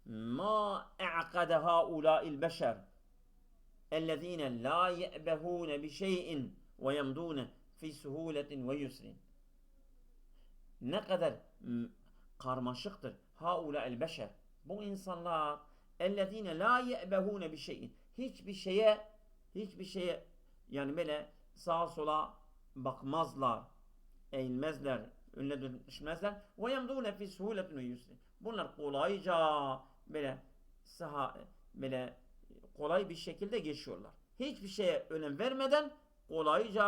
Ma e'kade haulâil beşer ellezîne la ye'behûne bi şeyin ve yemdûne fi suhûletin ve yusrin. Ne kadar karmaşıktır haulâil beşer. Bu insanlar اَلَّذ۪ينَ لَا يَأْبَهُونَ بِشَيْءٍ hiçbir şeye yani böyle sağa sola bakmazlar, eğilmezler, önüne düşmezler. وَيَمْدُونَ فِي سُهُولَةٍ وَيُسْرٍ Bunlar kolayca böyle kolay bir şekilde geçiyorlar. Hiçbir şeye önem vermeden kolayca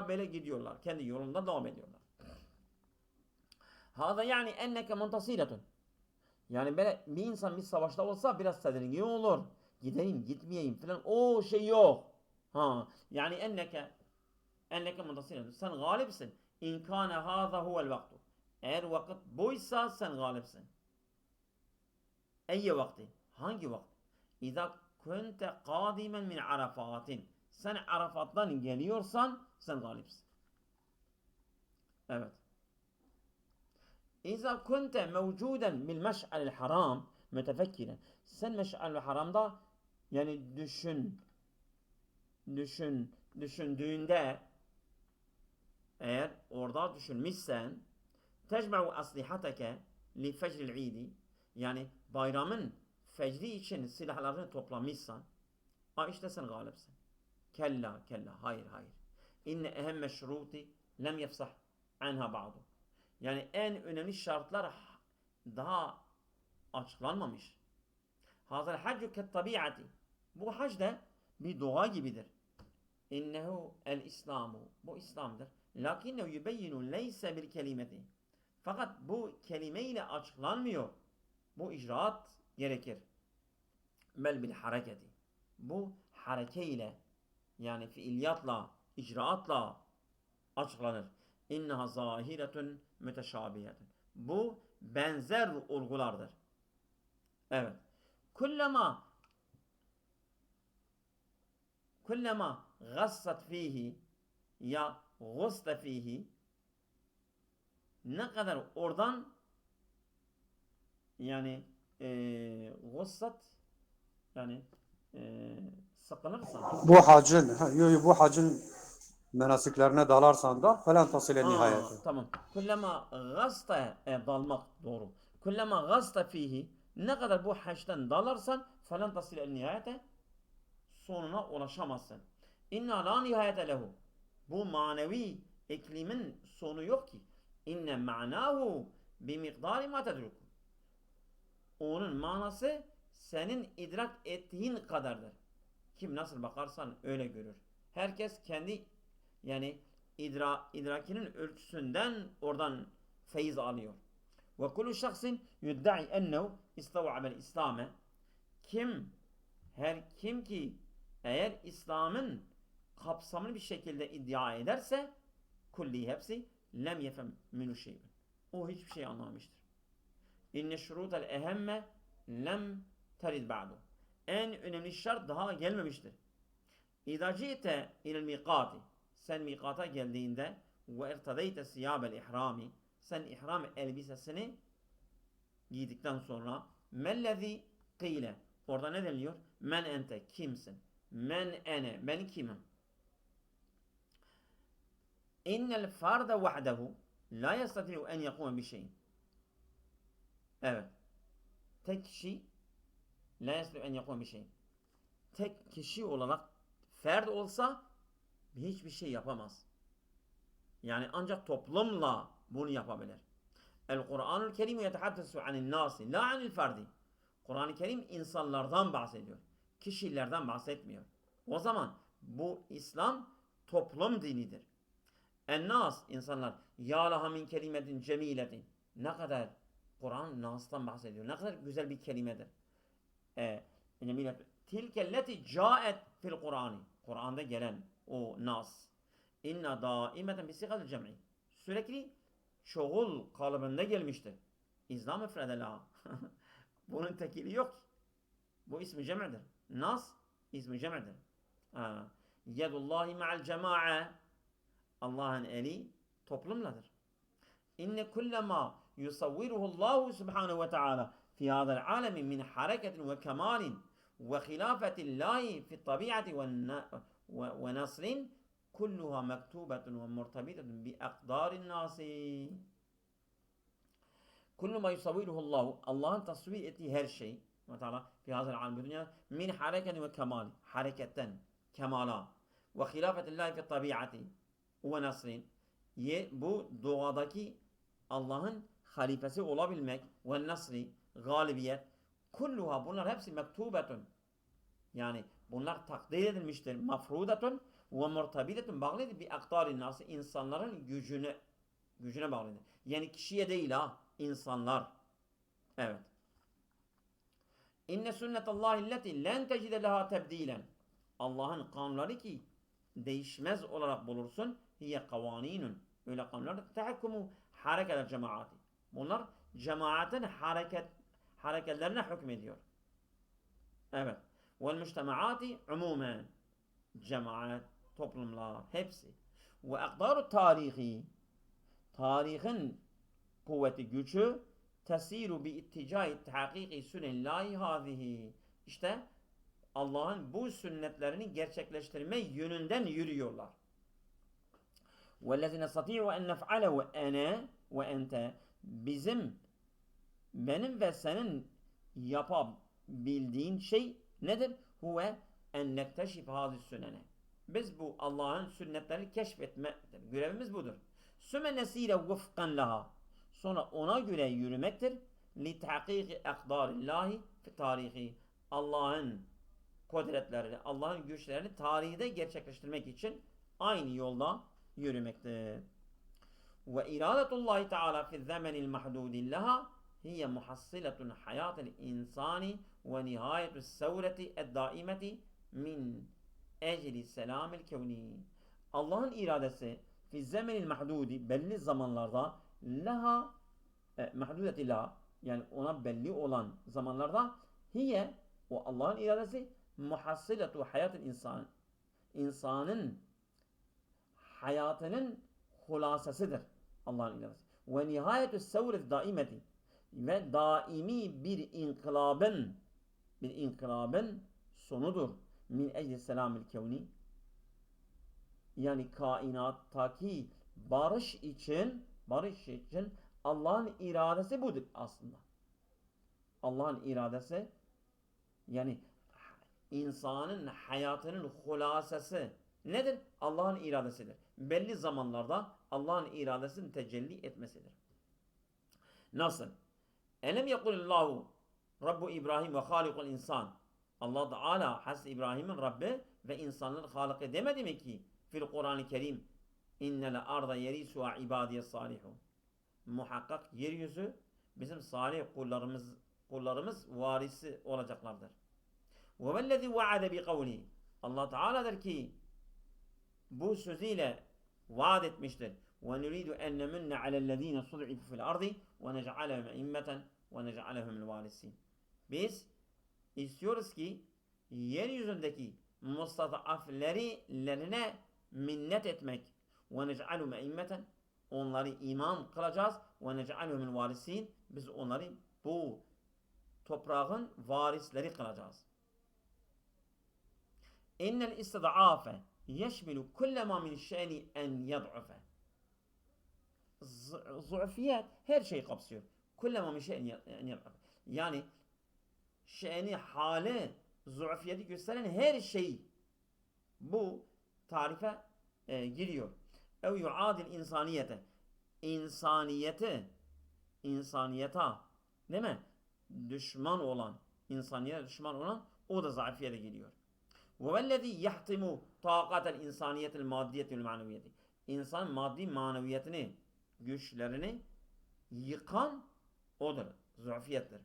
böyle gidiyorlar. Kendi yolunda devam ediyorlar. Hâzâ yani enneke muntasîletun. Yani böyle bir insan bir savaşta olsa biraz tedirgin olur. Gideyim, gitmeyeyim falan. O şey yok. Yani enneke muntasîletun. Sen galipsin. İn kâne hâzâ huvel vaktu. Eğer vakit buysa sen galipsin. Eyye vakti? Hangi vakit? İzâ kunte kâdimen min arafatin. Sen Arafat'tan geliyorsan sen galipsin. Evet. İzâ kunte mevcuden bil meş'alil haram mütefekkiren. Sen meş'alil haramda yani düşündüğünde eğer orada düşünmüşsen tecme'u aslihateke li fecril idi yani bayramın fecri için silahlarını toplamışsan işte sen galipsin. Kella hayır. İnne ehemme şuruti lem yefsah anha ba'du. Yani en önemli şartlar daha açıklanmamış. Hazır haccu ket tabiati. Bu hac da bir doğa gibidir. İnnehu el İslamu. Bu İslam'dır. Lakinnehu yubeyyinu leyse bil kelimeti. Fakat bu kelime ile açıklanmıyor. Bu icraat gerekir. Bel bil hareketi. Bu harekeyle yani fiiliyatla, icraatla açıklanır. İnneha zahiretun müteşabiyetun. Bu benzer olgulardır. Evet. Kullama gassat fihi ya gusta fihi ne kadar oradan yani gussat yani sakınırsan Bu hacın menasiklerine dalarsan da falan tasile nihayete. Tamam. Kullama gasta dalmak doğru. Kullama gasta fihi ne kadar bu haçtan dalarsan falan tasile nihayete sonuna ulaşamazsın. İnna la nihayete lehu. Bu manevi iklimin sonu yok ki. İnne ma'nahu bi miqdari ma tedruku. Onun manası senin idrak ettiğin kadardır. Kim nasıl bakarsan öyle görür. Herkes kendi yani idrakinin ölçüsünden oradan feyiz alıyor. Ve kullu şahsin yudda'i ennehu istava'abel İslam'e her kim ki eğer İslam'ın kapsamlı bir şekilde iddia ederse kulli hepsi lem yefem minu şey'in. O hiçbir şey anlamamıştır. İnne şurutel ehemme lem terid ba'du. En önemli şart daha gelmemiştir. İzâ ci'te ilel miqati. Sen mikata geldiğinde ve irtadeyte siyâbel ihrami. Sen ihram elbisesini giydikten sonra mellezî kîle. Orada ne deniliyor? Men ente. Kimsin? Men ene. Ben kimim? İnnel farda vahdehu la yestati'u en yekûme bir şeyin. Evet. Tek kişi la yestati'u en yekûme bir şeyin. Tek kişi olarak ferd olsa hiçbir şey yapamaz. Yani ancak toplumla bunu yapabilir. El-Kur'an-ı Kerim yetehaddesu anil nasi la anil ferdi. Kur'an-ı Kerim insanlardan bahsediyor. Kişilerden bahsetmiyor. O zaman bu İslam toplum dinidir. En-nas insanlar ya laha min kelimetin cemiletin. Ne kadar Kur'an nas'tan bahsediyor. Ne kadar güzel bir kelimedir. Tilkelleti caet fil Kur'ani. Kur'an'da gelen o nas. İnna daimeten bisigatil cem'i. Sürekli çoğul kalıbında gelmiştir. İzlam müfrede la. Bunun tekili yok. Bu ismi cem'dir. Nas ismi cem'dir. Yedullahi ma'al cema'a. Allah'ın eli toplumladır. İnne kullema yusavviruhullahu subhanahu ve ta'ala fi hadal alemi min hareketin ve kemalin ve hilafetillahi fi tabiati ve nasrin kulluha mektubetun ve murtabitetun bi akdarin nasi. Kullu ma yusavviruhullahu Allah'ın tasvir ettiği her şey ve Teala fi hazal alim dünya min hareketi ve kemal hareketten kemala ve hilafetillahi fi tabiati ve nasrin bu doğadaki Allah'ın halifesi olabilmek ve nasri galibiyet kulluha bunlar hepsi mektubetun yani bunlar takdir edilmiştir mafrudatun ve murtabidetun bağlıdır bi aktarin nası insanların gücüne bağlıdır. Yani kişiye değil ha insanlar. Evet. İnne sünnetallahi lleti len tecide leha tebdilen. Allah'ın kanunları ki değişmez olarak bulursun. Hiye kavaninun. Öyle kanunlar tehekkumu harekeler cemaati. Bunlar cemaatin hareketlerine hükmediyor. Evet. Vel müştemaati umumen. Cemaat, toplumlar hepsi. Ve akdaru tarihi. Tarihin kuvveti gücü tesiru bi itticai tahkiki sünnetillahi hazihi. İşte Allah'ın bu sünnetlerini gerçekleştirme yönünden yürüyorlar. وَالَّذِينَ نَسْتَطِيعُ اَنْ نَفْعَلَهُ اَنَا وَاَنْتَ benim ve senin yapabildiğin şey nedir? Huve en nekteşif hazis sünnene. Biz bu Allah'ın sünnetlerini keşfetmektir. Görevimiz budur. Sümme nesire vıfkan laha. Sonra ona göre yürümektir. Li tahkiki akdarillahi fi tarihi. Allah'ın kudretlerini, Allah'ın güçlerini tarihte gerçekleştirmek için aynı yolda yürümektir. Ve iradetullahi teala fi zemenil mahdudi laha hiye muhassiletun hayatil insani ve nihayetus sevreti eddaimeti min ecli selamil kevni. Allah'ın iradesi fi zemenil mahdudi belli zamanlarda laha mahdudeti laha yani ona belli olan zamanlarda hiye o Allah'ın iradesi muhassiletu hayatil insan insanın hayatının hulasasıdır Allah'ın iradesi. Ve nihayetü sevret daimeti ve daimi bir inkılabın sonudur. Min ecli selamil kevni yani kainattaki barış için Allah'ın iradesi budur aslında. Allah'ın iradesi yani insanın hayatının hulasası nedir? Allah'ın iradesidir. Belli zamanlarda Allah'ın iradesinin tecelli etmesidir. Nasıl? Elem yekulillahu Rabbu İbrahim ve halikul insan. Allah Teala Hazreti İbrahim'in Rabbi ve insanların halıkı demedi mi ki fil Kur'an-ı Kerim innel arda yerisuha ibadiye salihun. Muhakkak yeryüzü bizim salih kullarımız varisi olacaklardır. Ve vellezî vaade bi kavli. Allah Teala der ki bu sözüyle vaat etmiştir. Ve nuridu en nemunne alellezîne sud'ifu fil ardi ve nec'alehum immeten ve nec'alehumul varisin. Biz istiyoruz ki yeryüzündeki mustadaflerine minnet etmek ve nec'alehum immeten onları imam kılacağız ve nec'alehumul varisin biz onları bu toprağın varisleri kılacağız. İnnel istid'afe yeşmilu kullema min şe'ni en yed'ufe. Zü'fiyet her şeyi kapsıyor. Kullema min şe'ni en yed'ufe. Yani şe'ni hali zü'fiyeti gösteren her şey bu tarife giriyor. Ev yu'adil insaniyete. İnsaniyete değil mi? Düşman olan o da zayıfiyete geliyor. وَوَالَّذ۪ي يَحْتِمُ طَاقَةَ الْاِنْسَانِيَةِ الْمَادِّيَةِ الْمَعْنَوِيَةِ İnsan maddi maneviyetini, güçlerini yıkan odur. Zü'fiyettir.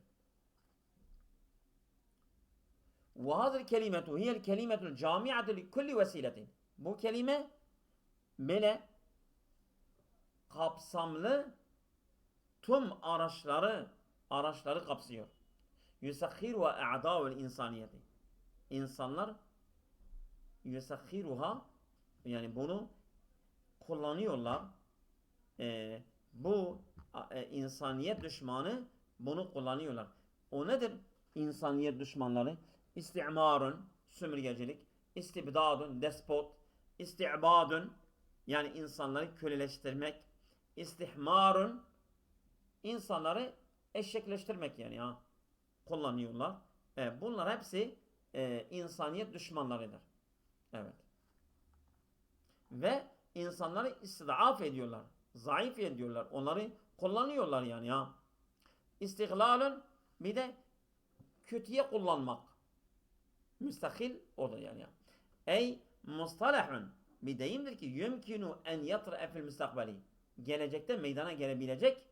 وَهَذَا الْكَلِمَةُ هِيَ الْكَلِمَةُ الْجَامِعَةُ لِكُلِّ وَسِيلَةٍ Bu kelime böyle kapsamlı tüm araçları kapsıyor. يُسَخِّرُ وَاَعْدَاءُ الْاِنْسَانِيَةِ İnsanlar yusakhiruha yani bunu kullanıyorlar. Bu insaniyet düşmanı bunu kullanıyorlar. O nedir? İnsaniyet düşmanları istimarun sömürgecilik, istibdadun despot, istibadun yani insanları köleleştirmek, istihmarun insanları eşekleştirmek yani kullanıyorlar. Bunlar hepsi insaniyet düşmanlarıdır. Evet. Ve insanları istidaf ediyorlar. Zayıf ediyorlar. Onları kullanıyorlar yani ya. İstiglalün bir de kötüye kullanmak. Müstakil odur yani ya. Ey mustalahun bir deyimdir ki yümkinu en yatra'a fil müstakbeli. Gelecekte meydana gelebilecek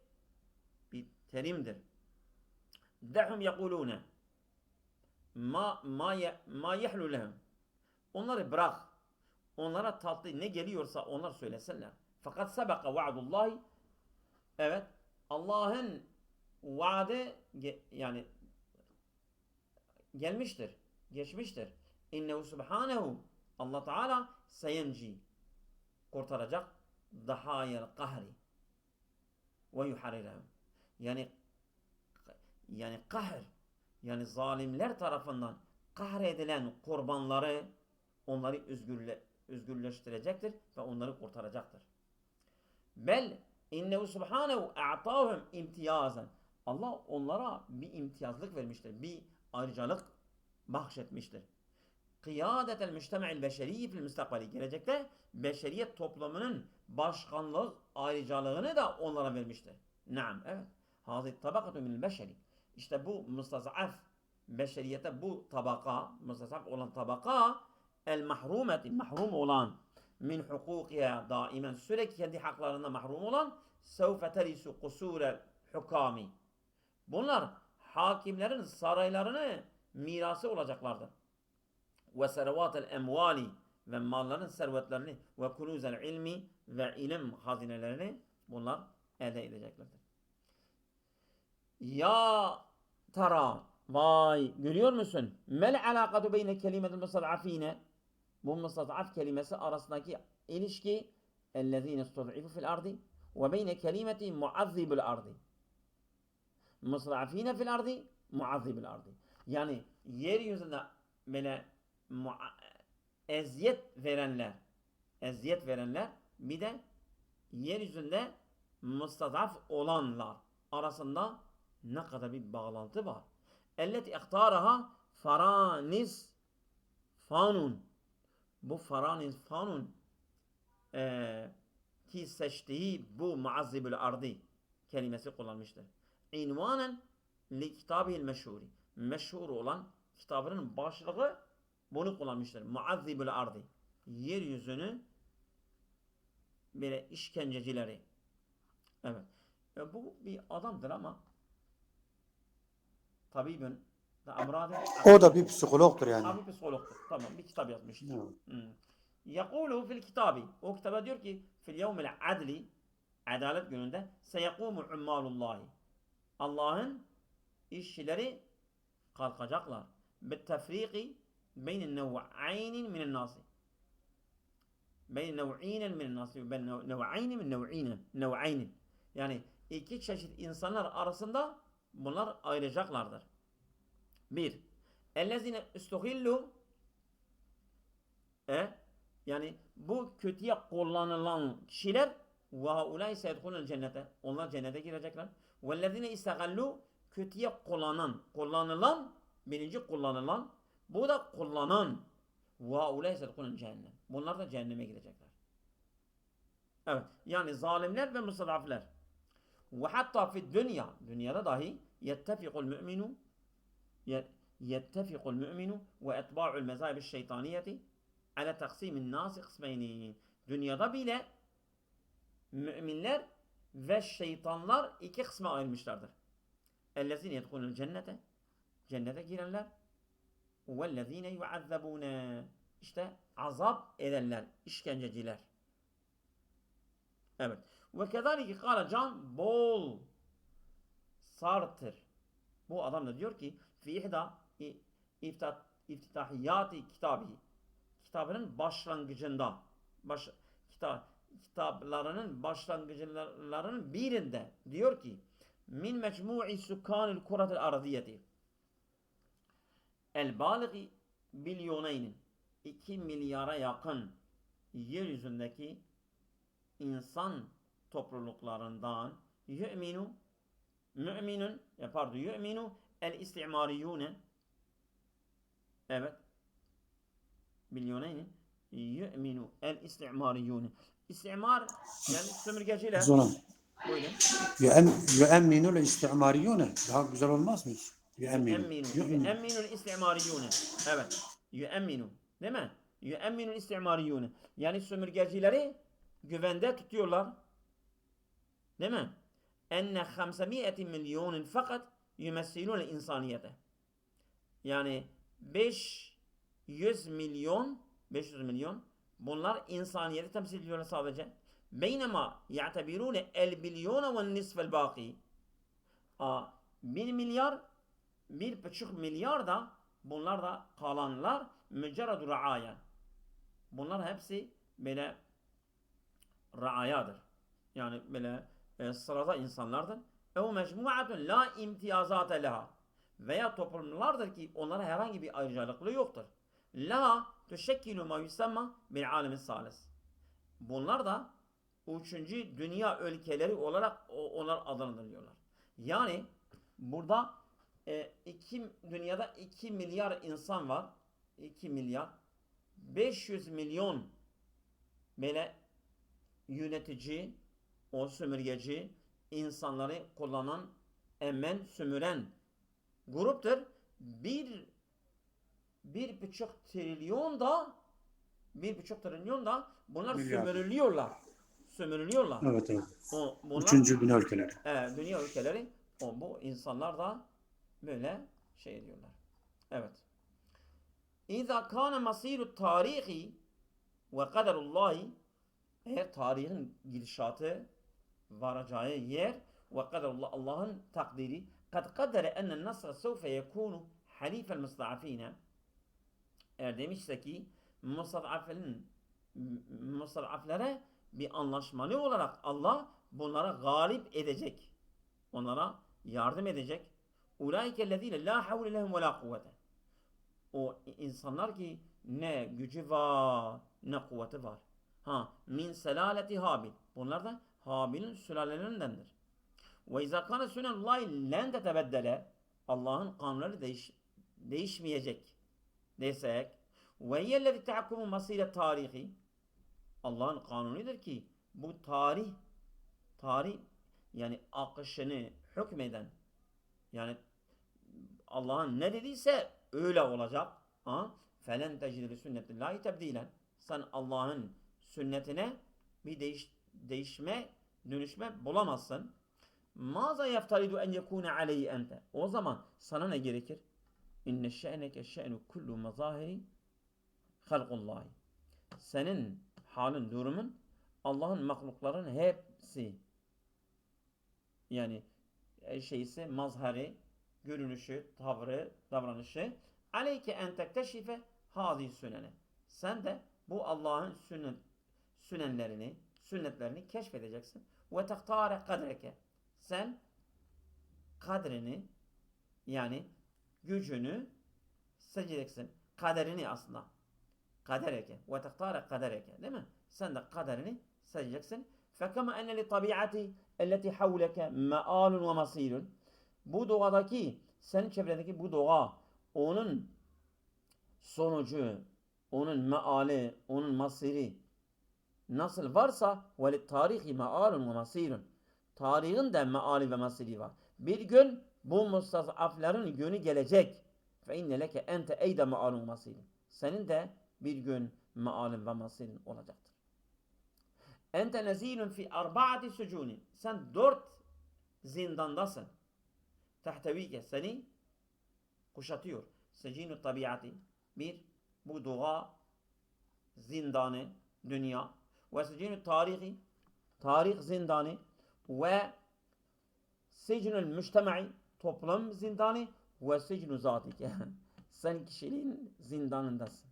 bir terimdir. Dehum yekulune ma yehlu lehum. Onları bırak. Onlara tatlı ne geliyorsa onlar söylesinler. Fakat sebeka va'dullahi, evet, Allah'ın vaadi yani gelmiştir, geçmiştir. İnnehu subhanehu, Allah Teala seyenci, kurtaracak, dahayel kahri ve yuharirehum. Yani kahr, yani zalimler tarafından kahredilen kurbanları onları özgürleştirecektir ve onları kurtaracaktır. Bel innehu subhanehu a'tahum imtiyazen. Allah onlara bir imtiyazlık vermiştir. Bir ayrıcalık bahşetmiştir. Kıyadetel mücteme'il beşeriyyi fil müstakbali. Gelecekte beşeriyet toplumunun başkanlık ayrıcalığını da onlara vermiştir. Naam, evet. Hazret tabakatu minel beşeri. İşte bu mustazaf beşeriyete, bu tabaka, mustazaf olan tabaka, el mahrumeti, mahrum olan, min hukukiye daimen, sürekli kendi haklarında mahrum olan, sevfe terisu kusure hukami. Bunlar hakimlerin saraylarını mirası olacaklardır. Ve servatel emvali, ve malların servetlerini, ve kunuzel ilmi, ve ilim hazinelerini bunlar elde edeceklerdir. Ya tara, vay, görüyor musun? Mel alakatu beyne kelimetil mustad'afine, bu mustad'af kelimesi arasındaki ilişki, ellezine istud'ifu fil ardi ve beyne kelimeti muazzibul ardi. Mustad'afine fil ardi, muazzibul ardi. Yani yeryüzünde böyle eziyet verenler, bir de yeryüzünde mustad'af olanlar arasında ne kadar bir bağlantı var. Elleti ihtaraha faranis fanun. Bu faranis fanun ki seçtiği bu muazzibül ardi kelimesi kullanmıştır. İnvanen li kitabihil meşhuri. Meşhur olan kitabının başlığı bunu kullanmıştır. Muazzibül ardi. Yeryüzünü böyle işkencecileri. Evet. Bu bir adamdır ama tabibün da amradın. O da bir psikologtur yani. Abi psikologtur. Tamam, bir kitap yazmıştır. Evet. Yakulu fil kitabi. O kitaba diyor ki fil yevmil adli, adalet gününde seyekumu ummalullahi. Allah'ın işçileri kalkacaklar. Bittefriki beynin nev'aynin minen nasi. Beynin nev'inen minen nasi. Ben nev'aynin min nev'aynin. Yani iki çeşit insanlar arasında bunlar ayrılacaklardır. Bir, ellezine istuhillu, yani bu kötüye kullanılan kişiler, ve haulâi seyedhulul cennete, onlar cennete girecekler. Vellezine istegallu, kötüye kullanılan, birinci kullanılan, bu da kullanan, ve haulâi seyedhulul cennet. Bunlar da cehenneme girecekler. Evet, yani zalimler ve mustadafler. Ve hatta fi dünyada dahi yettefikul mü'minu ve etba'ul mezâhibiş şeytaniyeti ala taksimin nâsi kısmeyni. Dünyada bile müminler ve şeytanlar iki kısma ayrılmışlardır. Ellezine yedhulul cennete, cennete girenler, vellezine yuazzabune, işte azap edenler, işkenceciler. Evet. Ve kezalike kâle Can Bol Sartre. Bu adam da diyor ki fi ihda iftitahiyati kitabi, kitabının başlangıcında, kitaplarının başlangıclarının birinde diyor ki min mecmu'i sukanil kuratil ardiyeti el baligi bilyoneynin, 2 milyara yakın yeryüzündeki insan topluluklarından yu'minu el istimariyune, Evet. Milyoneyni yu'minu el istimariyune. İstimar yani sömürgeciler. Zoran. Buyurun. Yu'emminul istimariyune. Daha güzel olmaz mı? Yu'emminu. Yu'minu. Yu'emminul istimariyune. Evet. Yu'emminu. Değil mi? Yu'emminul istimariyune. Yani sömürgecileri güvende tutuyorlar. Değil mi? Enne 500 milyonun fakat yumessilun insaniyete. Yani 500 milyon bunlar insaniyeti temsil ediyorlar sadece. Beynema ya'tebirune el bilyona ve nisfel baki. 1 milyar 1,5 milyar da bunlar da kalanlar mücerradu raaya. Bunlar hepsi böyle raayadır. Yani böyle sırada insanlardır. Ev mecmuatun la imtiyazate leha. Veya toplumlardır ki onlara herhangi bir ayrıcalıkları yoktur. La tüşekkilu ma yusamma bil alemi salis. Bunlar da üçüncü dünya ülkeleri olarak onlar adlandırılıyorlar. Yani burada dünyada 2 milyar insan var. 2 milyar 500 milyon böyle yönetici, o sömürgeci, insanları kullanan, emen, sömüren gruptur. 1,5 trilyon da bunlar Milyar. sömürülüyorlar. Evet, evet. Bunlar Üçüncü dünya ülkeleri. dünya ülkeleri bu insanlar da böyle şey ediyorlar. Evet. İza kana masiru tarihi ve kaderullahi, eğer tarihin gidişatı varacağı yer ve kaderullah Allah'ın takdiri kad kadere ennen nasra sevfe yekunu halifel musta'afine, eğer demişse ki musta'aflere bir anlaşmalı olarak Allah bunlara galip edecek. Onlara yardım edecek. Ulaikellezine la havle lehum ve la kuvvete. O insanlar ki ne gücü var ne kuvveti var. Min selaleti Habil. Bunlar da Habil'in sülalelerindendir. Ve izâ kâne sünenullâhi len tetebeddele. Allah'ın kanunları değişmeyecek desek. Ve yellezi tehakkumu masîle tarihi. Allah'ın kanunudur ki bu tarih yani akışını hükmeden, yani Allah'ın ne dediyse öyle olacak. Felen tecid sünnetillahi tebdilen. Sen Allah'ın sünnetine bir dönüşme bulamazsın. Maza yeftaridu en yekune aleyhi ente. O zaman sana ne gerekir? İnne şe'neke şe'nu kullu mazahiri halqullahi. Senin halin, durumun Allah'ın mahlukların hepsi, yani şeysi, mazhari, görünüşü, tavrı, davranışı. Aleyke en tekteşife hâzî sünene. Sen de bu Allah'ın sünnetlerini keşfedeceksin. Ve tehtâre kadreke. Sen kadrini, yani gücünü seçeceksin. Kaderini aslında. Kadereke. Ve tehtâre kadereke. Değil mi? Sen de kaderini seçeceksin. Fekema enne li tabiati elleti havleke me'alun ve masirun. Bu doğadaki, senin çevrendeki bu doğa, onun sonucu, onun meali, onun masiri nasıl varsa velit tarihi mealun ve masirun. Tarihin de meali ve masiri var. Bir gün bu mustazafların günü gelecek. Fe inne leke ente eyde mealun ve masirun. Senin de bir gün mealin ve masirin olacaktır. Ente nezilun fi arba'ati sucunin. Sen 4 zindandasın. Tehtevike, seni kuşatıyor. Secinu tabiati. Bir, bu doğa zindanı, dünya. Ve secinu tarihi, tarih zindanı. Ve secnül müştema'i, toplum zindanı. Ve secnu zatike. Sen kişiliğin zindanındasın.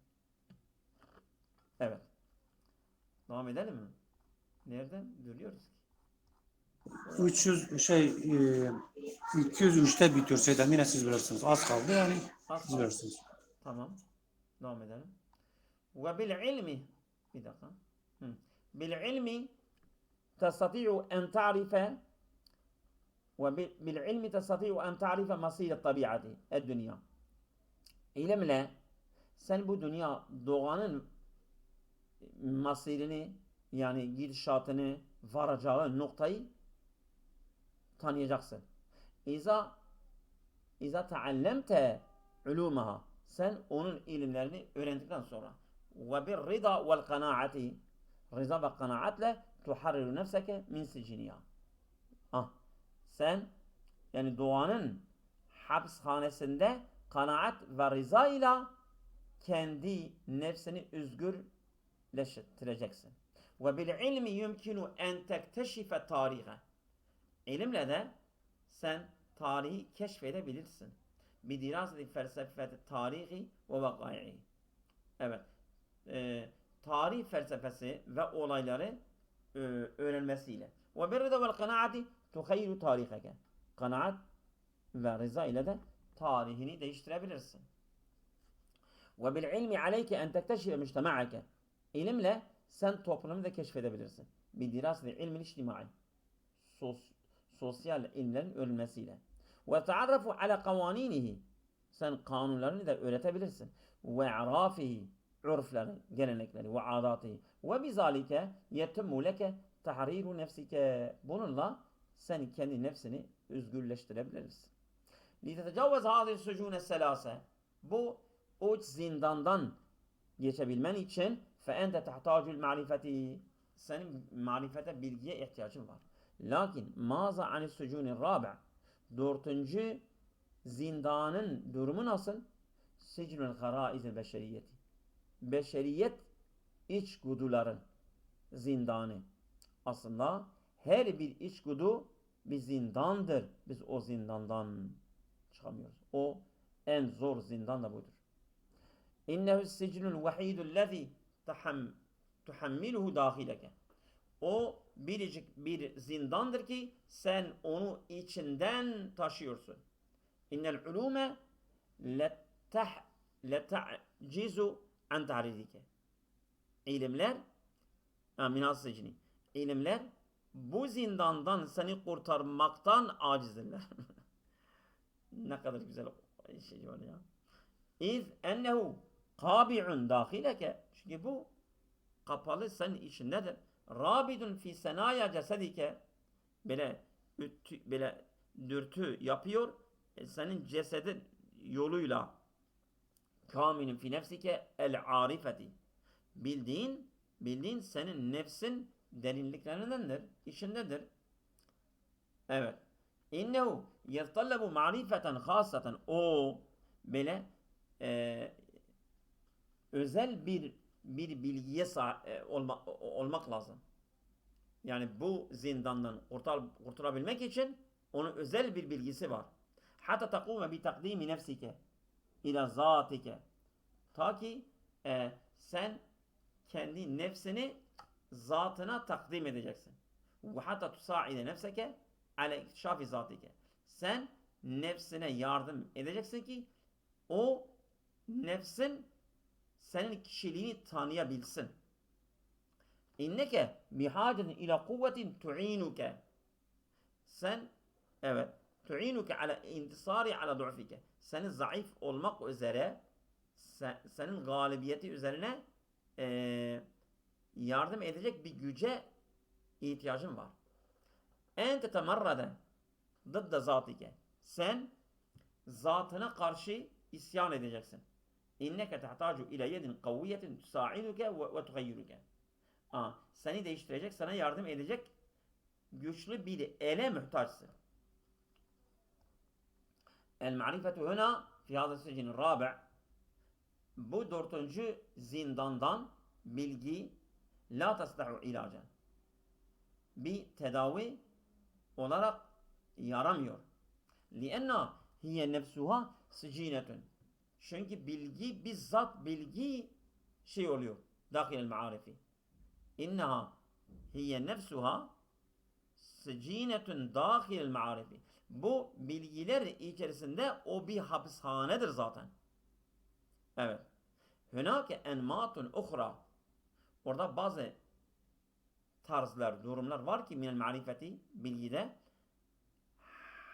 Evet. Devam edelim mi? Nereden görüyoruz ki? 203'te bitiyor Seydem, yine siz bilirsiniz. Az kaldı yani. Siz bilirsiniz. Tamam. Devam edelim. Ve bil ilmi, bir dakika. Bil ilmi testati'u en ta'rife ve bil ilmi testati'u en ta'rife masir tabiati dünya. İlimle sen bu dünya doğanın masirini yani gidişatını varacağı noktayı tanıyacaksın. İza teallemte ulumaha sen onun ilimlerini öğrendikten sonra ve bir rida vel kanaati rıza ve kanaatle tuharriru nefseke min siciniya. Sen yani doğanın hapishanesinde kanaat ve rıza ile kendi nefsini özgürleştireceksin. Ve bil ilmi yumkinu en tekteşife tarihe. İlimle de sen tarihi keşfedebilirsin. Bidiraseti felsefeti tarihi ve vakai'i. Evet. Tarih felsefesi ve olayları öğrenmesiyle. Ve bir rıza vel kanaati tuhayyiru tariheke. Kanaat ve rıza ile de tarihini değiştirebilirsin. Ve bil ilmi aleyke en tekteşife müştema'ake. İlimle sen toplumu da keşfedebilirsin. Bidiraseti ilmin içtimai. Sosyal ilimlerin öğrenmesiyle. Ve taarrafu ala kavaninihi. Sen kanunlarını da öğretebilirsin. Ve i'rafihi. Urfları, gelenekleri ve adatihi. Ve bizalike yetimmu leke tahriru nefsike. Bununla sen kendi nefsini özgürleştirebilirsin. Litetecavvez hazir sucune selase. Bu uç zindandan geçebilmen için fe ente tahtacul marifeti. Senin marifete, bilgiye ihtiyacın var. Lakin maza anis sucunir rabi'. Dördüncü zindanın durumu nasıl? Sicnul garaizil beşeriyeti. Beşeriyet içguduların zindanı. Aslında her bir içgudu bir zindandır. Biz o zindandan çıkamıyoruz. O en zor zindan da budur. İnnehu sicnul vahidul lezi tuhammiluhu dahileke. O biricik bir zindandır ki sen onu içinden taşıyorsun. İnnel ulume leta'cizu an tahririke. İlimler minas sicni. İlimler bu zindandan seni kurtarmaktan acizdirler. Ne kadar güzel şey var ya. İz ennehu kabi'un dahileke. Çünkü bu kapalı senin içindedir. Rabidun fi senaya cesedike. Böyle dürtü yapıyor. Senin cesedin yoluyla kamilun fi nefsike el arifeti. Bildiğin senin nefsin derinliklerindendir, içindedir. Evet. İnnehu yetallabu marifeten hasaten. O böyle özel bir bilgiye olmak lazım. Yani bu zindandan kurtulabilmek için onun özel bir bilgisi var. Hatta takume bi takdimi nefsike ila zatike. Ta ki sen kendi nefsini zatına takdim edeceksin. Ve hatta tusaide nefseke ala iktişafi zatike. Sen nefsine yardım edeceksin ki o nefsin senin kişiliğini tanıyabilsin. İnneke bihacetin ila kuvvetin tu'inuke. Sen tu'inuke ala intisari ala du'fike. Senin zayıf olmak üzere senin galibiyeti üzerine yardım edecek bir güce ihtiyacın var. Ente temarrade dıdda zatike. Sen zatına karşı isyan edeceksin. İnneke tehtacu ila yedin kavviyetin tusa'iduke ve tuhayyiruke. Seni değiştirecek, sana yardım edecek güçlü bir ele muhtaçsın. El marifetu huna fi hâzâ sicin râbi'. Bu dördüncü zindandan bilgi la tasdahu ilaca. Bir tedavi olarak yaramıyor. Lienna hiye nefsuha sicinetun. Çünkü bilgi bizzat bilgi şey oluyor. Dâhilel ma'arifi. İnneha hiye nefsuha sicinetun dâhilel ma'arifi. Bu bilgiler içerisinde o bir hapishanedir zaten. Evet. Hünâke enmâtun ukhra. Orada bazı tarzlar, durumlar var ki minel marifeti, bilgide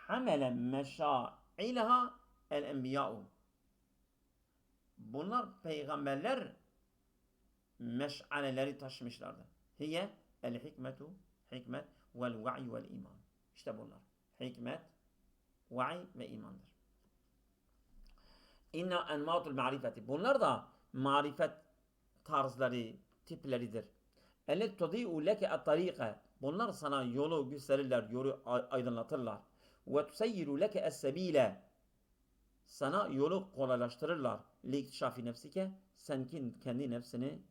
hamele meşâ'ileha el enbiyâ'u. bunlar peygamberler meşaleleri taşımışlardı. Hiye el hikmetu, hikmet vel va'i vel iman. İşte bunlar. Hikmet, va'i ve imandır. İnna enmatul marifeti. Bunlar da marifet tarzları, tipleridir. Ellet tudi'u leke at-tarika. Bunlar sana yolu gösterirler, yolu aydınlatırlar. Ve tuseyyiru leke es-sebile. Sana yolu kolaylaştırırlar. Li'iktişafi nefsike. Sen kendi nefsini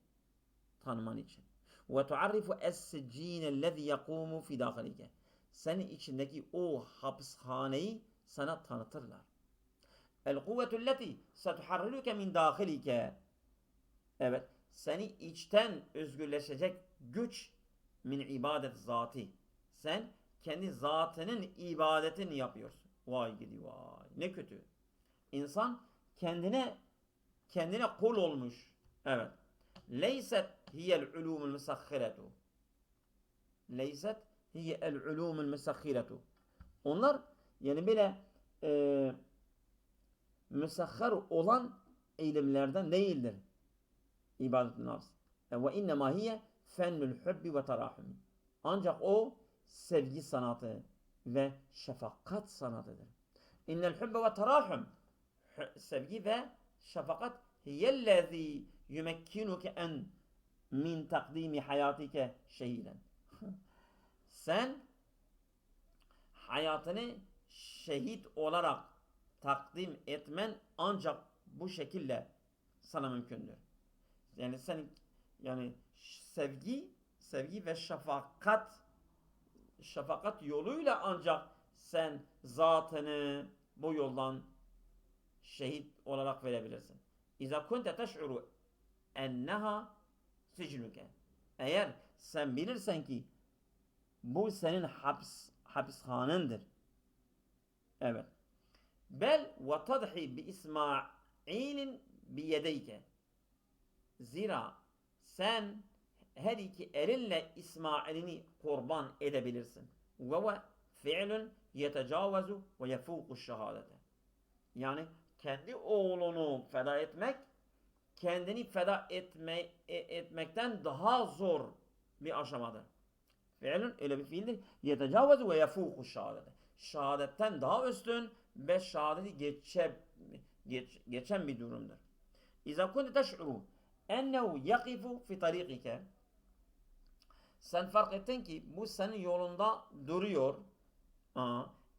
tanıman için. Ve tuarrifu es-siccinellezî yekûmu fî dâhilike. Senin içindeki o hapishaneyi sana tanıtırlar. El-kuvvetulleti setuharriruke min dâhilike. Evet, seni içten özgürleşecek güç min ibadet zati. Sen kendi zatının ibadetini yapıyorsun. Vay gidi vay. Ne kötü. İnsan kendine kul olmuş. Evet. Leyset hiyel ulumul musahhiretu. Leyset hiyel ulumul musahhiretu. Onlar yani böyle müsahhar olan ilimlerden değildir. İbadet-i nafs. Ve innema hiye fennül hubbi ve terahumi. Ancak o sevgi sanatı ve şefkat sanatıdır. İnnel hubbe ve terahum. Sevgi ve şefkat hiyellezî yumekkinuke en min takdimi hayatike şehiden. Sen hayatını şehit olarak takdim etmen ancak bu şekilde sana mümkündür. Yani sen sevgi ve şefakat yoluyla ancak sen zatını bu yoldan şehit olarak verebilirsin. İza kunte teş'uru enneha sicnuke. Eğer sen bilirsen ki bu senin hapishanendir. Evet. Bel ve tadhi bi İsmail'in bi yedeyke. Zira sen her iki elinle İsmail'ini kurban edebilirsin. Ve fi'lun yetecavazu ve yefuku şehadete. Yani kendi oğlunu feda etmek, kendini feda etmekten daha zor bir aşamadır. Fi'lun öyle bir fiildir. Yetecavazu ve yefuku şehadete. Şehadetten daha üstün ve şehadeti geçen bir durumdur. İza kunte teş'uru ennehu yakifu fi tarikike. Sen fark ettin ki bu senin yolunda duruyor.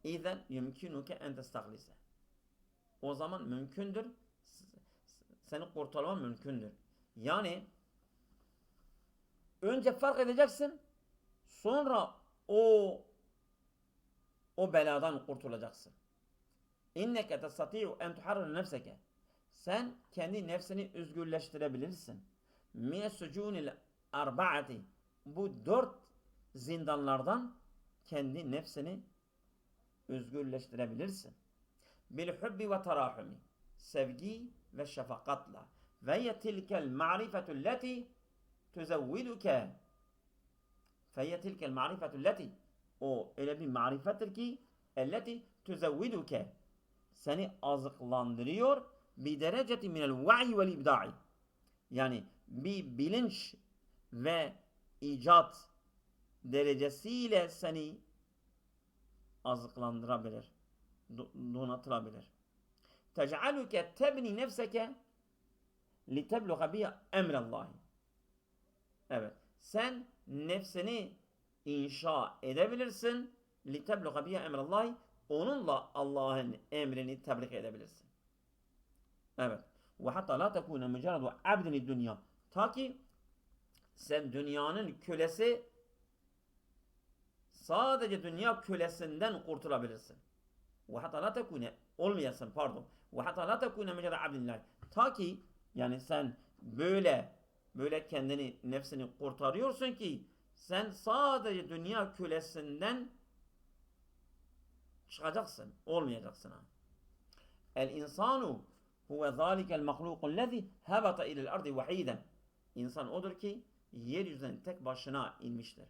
İzen yumkinuke en testahlise. O zaman mümkündür. Seni kurtarman mümkündür. Yani önce fark edeceksin. Sonra o beladan kurtulacaksın. İnneke testati'u en tuharrir nefseke. Sen kendi nefsini özgürleştirebilirsin. Mine sucunil arba'ati. Bu 4 zindanlardan kendi nefsini özgürleştirebilirsin. Bil hubbi ve terahumi. Sevgi ve şefakatla. Ve yetilkel ma'rifetu leti tuzevviduke. Feyetilkel ma'rifetu leti. O öyle bir marifettir ki elleti tuzevviduke. Seni azıklandırıyor. Bir dereceti minel va'i vel ibda'i. Yani bir bilinç ve icat derecesiyle seni azıklandırabilir, donatılabilir. Tec'aluke tebni nefseke litebluğa biha emrallahi. Evet, sen nefsini inşa edebilirsin. Litebluğa biha emrallahi. Onunla Allah'ın emrini tebliğ edebilirsin. Evet. Ve hatta la tekune mücerredu abdini dünya. Ta ki sen dünyanın kölesi, sadece dünya kölesinden kurtulabilirsin. Ve hatta la tekune olmayasın, pardon. Ve hatta la tekune mücerredu abdinler. Ta ki yani sen böyle kendini, nefsini kurtarıyorsun ki sen sadece dünya kölesinden çıkacaksın, olmayacaksın. El insanu huve zâlikel mahlûkullezî hebata ilel ardi vahîden. İnsan odur ki yeryüzünden tek başına inmiştir.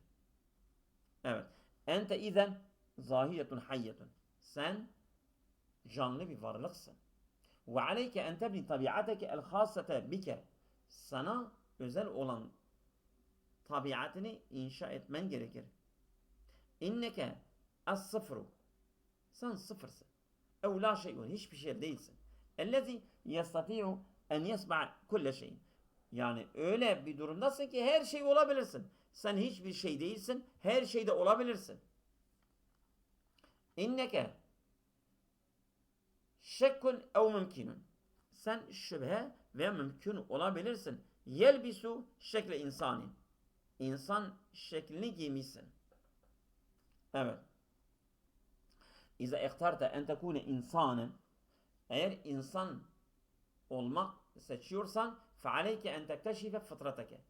Evet. Ente izen zahiyetun hayyetun. Sen canlı bir varlıksın. Ve aleyke en tebni tabiateke el khasete bike. Sana özel olan tabiatını inşa etmen gerekir. İnneke as sıfru. Sen sıfırsın. Ev la şeyun. Hiçbir şey değilsin. Ellezi yestati'u en yesma' kulle şey. Yani öyle bir durumdasın ki her şey olabilirsin. Sen hiçbir şey değilsin. Her şeyde olabilirsin. İnneke şekkun ev mümkünün. Sen şüphe ve mümkün olabilirsin. Yelbisu şekle insani. İnsan şeklini giymişsin. Evet. İza ihtarte en tekune insanın. Eğer insan olmak seçiyorsan fealeyke en tekteşife fıtrateke.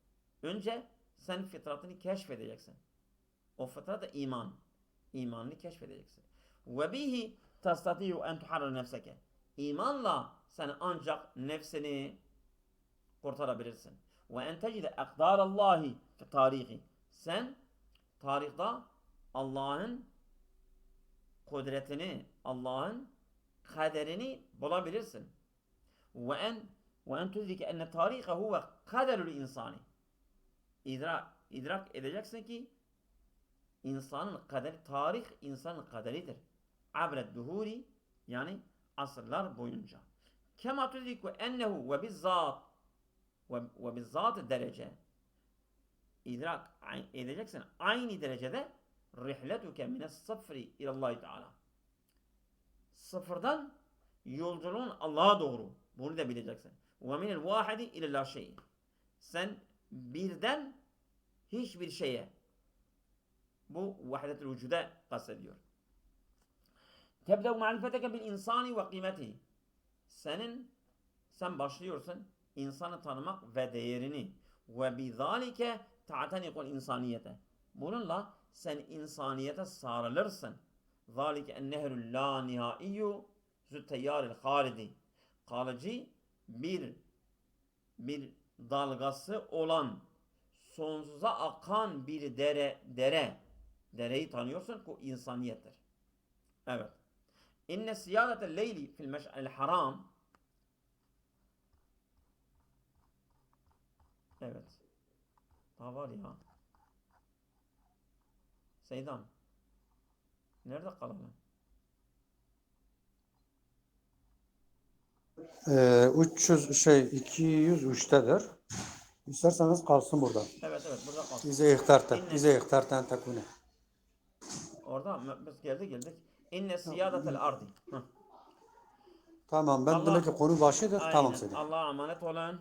Önce sen fıtratını keşfedeceksin. O fıtrat da iman. İmanını keşfedeceksin. Ve bihi tastatiyu en tuharrir nefseke. İmanla sen ancak nefsini kurtarabilirsin. Ve en tecide ekdarallahi fi tarihi. Sen tarihte Allah'ın kudretini, Allah'ın kaderini bulabilirsin. Ve en tudrike enne tarihe huve kaderül insani. İdrak edeceksin ki insanın kaderi, tarih insanın kaderidir. Abred duhuri, yani asırlar boyunca. Kema tudriku ennehu ve bizzat derece. İdrak edeceksin aynı derecede rihletuke mines sıfri ilallahi teala. Sıfırdan yolculuğun Allah'a doğru. Bunu da bileceksin. Ve minel vahidi ilella şey. Sen birden hiçbir şeye. Bu vahdetül vücuda kastediyor. Tebdev ma'rifeteke bil insani ve kıymetihi. Sen başlıyorsun insanı tanımak ve değerini. Ve bizalike ta'tanikul insaniyete. Bununla sen insaniyete sarılırsın. Zalike ennehrul la nihaiyu züteyyaril halidi. Kalıcı bir dalgası olan, sonsuza akan bir dere. Dereyi tanıyorsun, bu insaniyettir. Evet. İnne siyadetel leyli fil meş'al haram. Evet. Daha var ya. Seydan. Nerede kalalım? 203'tedir. İsterseniz kalsın burada. Evet burada kalsın. İze ihtarten tekune. Orada biz geldik. İnne siyadetel ardi. Tamam, ben demek ki konu başıdır. Tamam Aynen. Seydin. Allah'a emanet olun.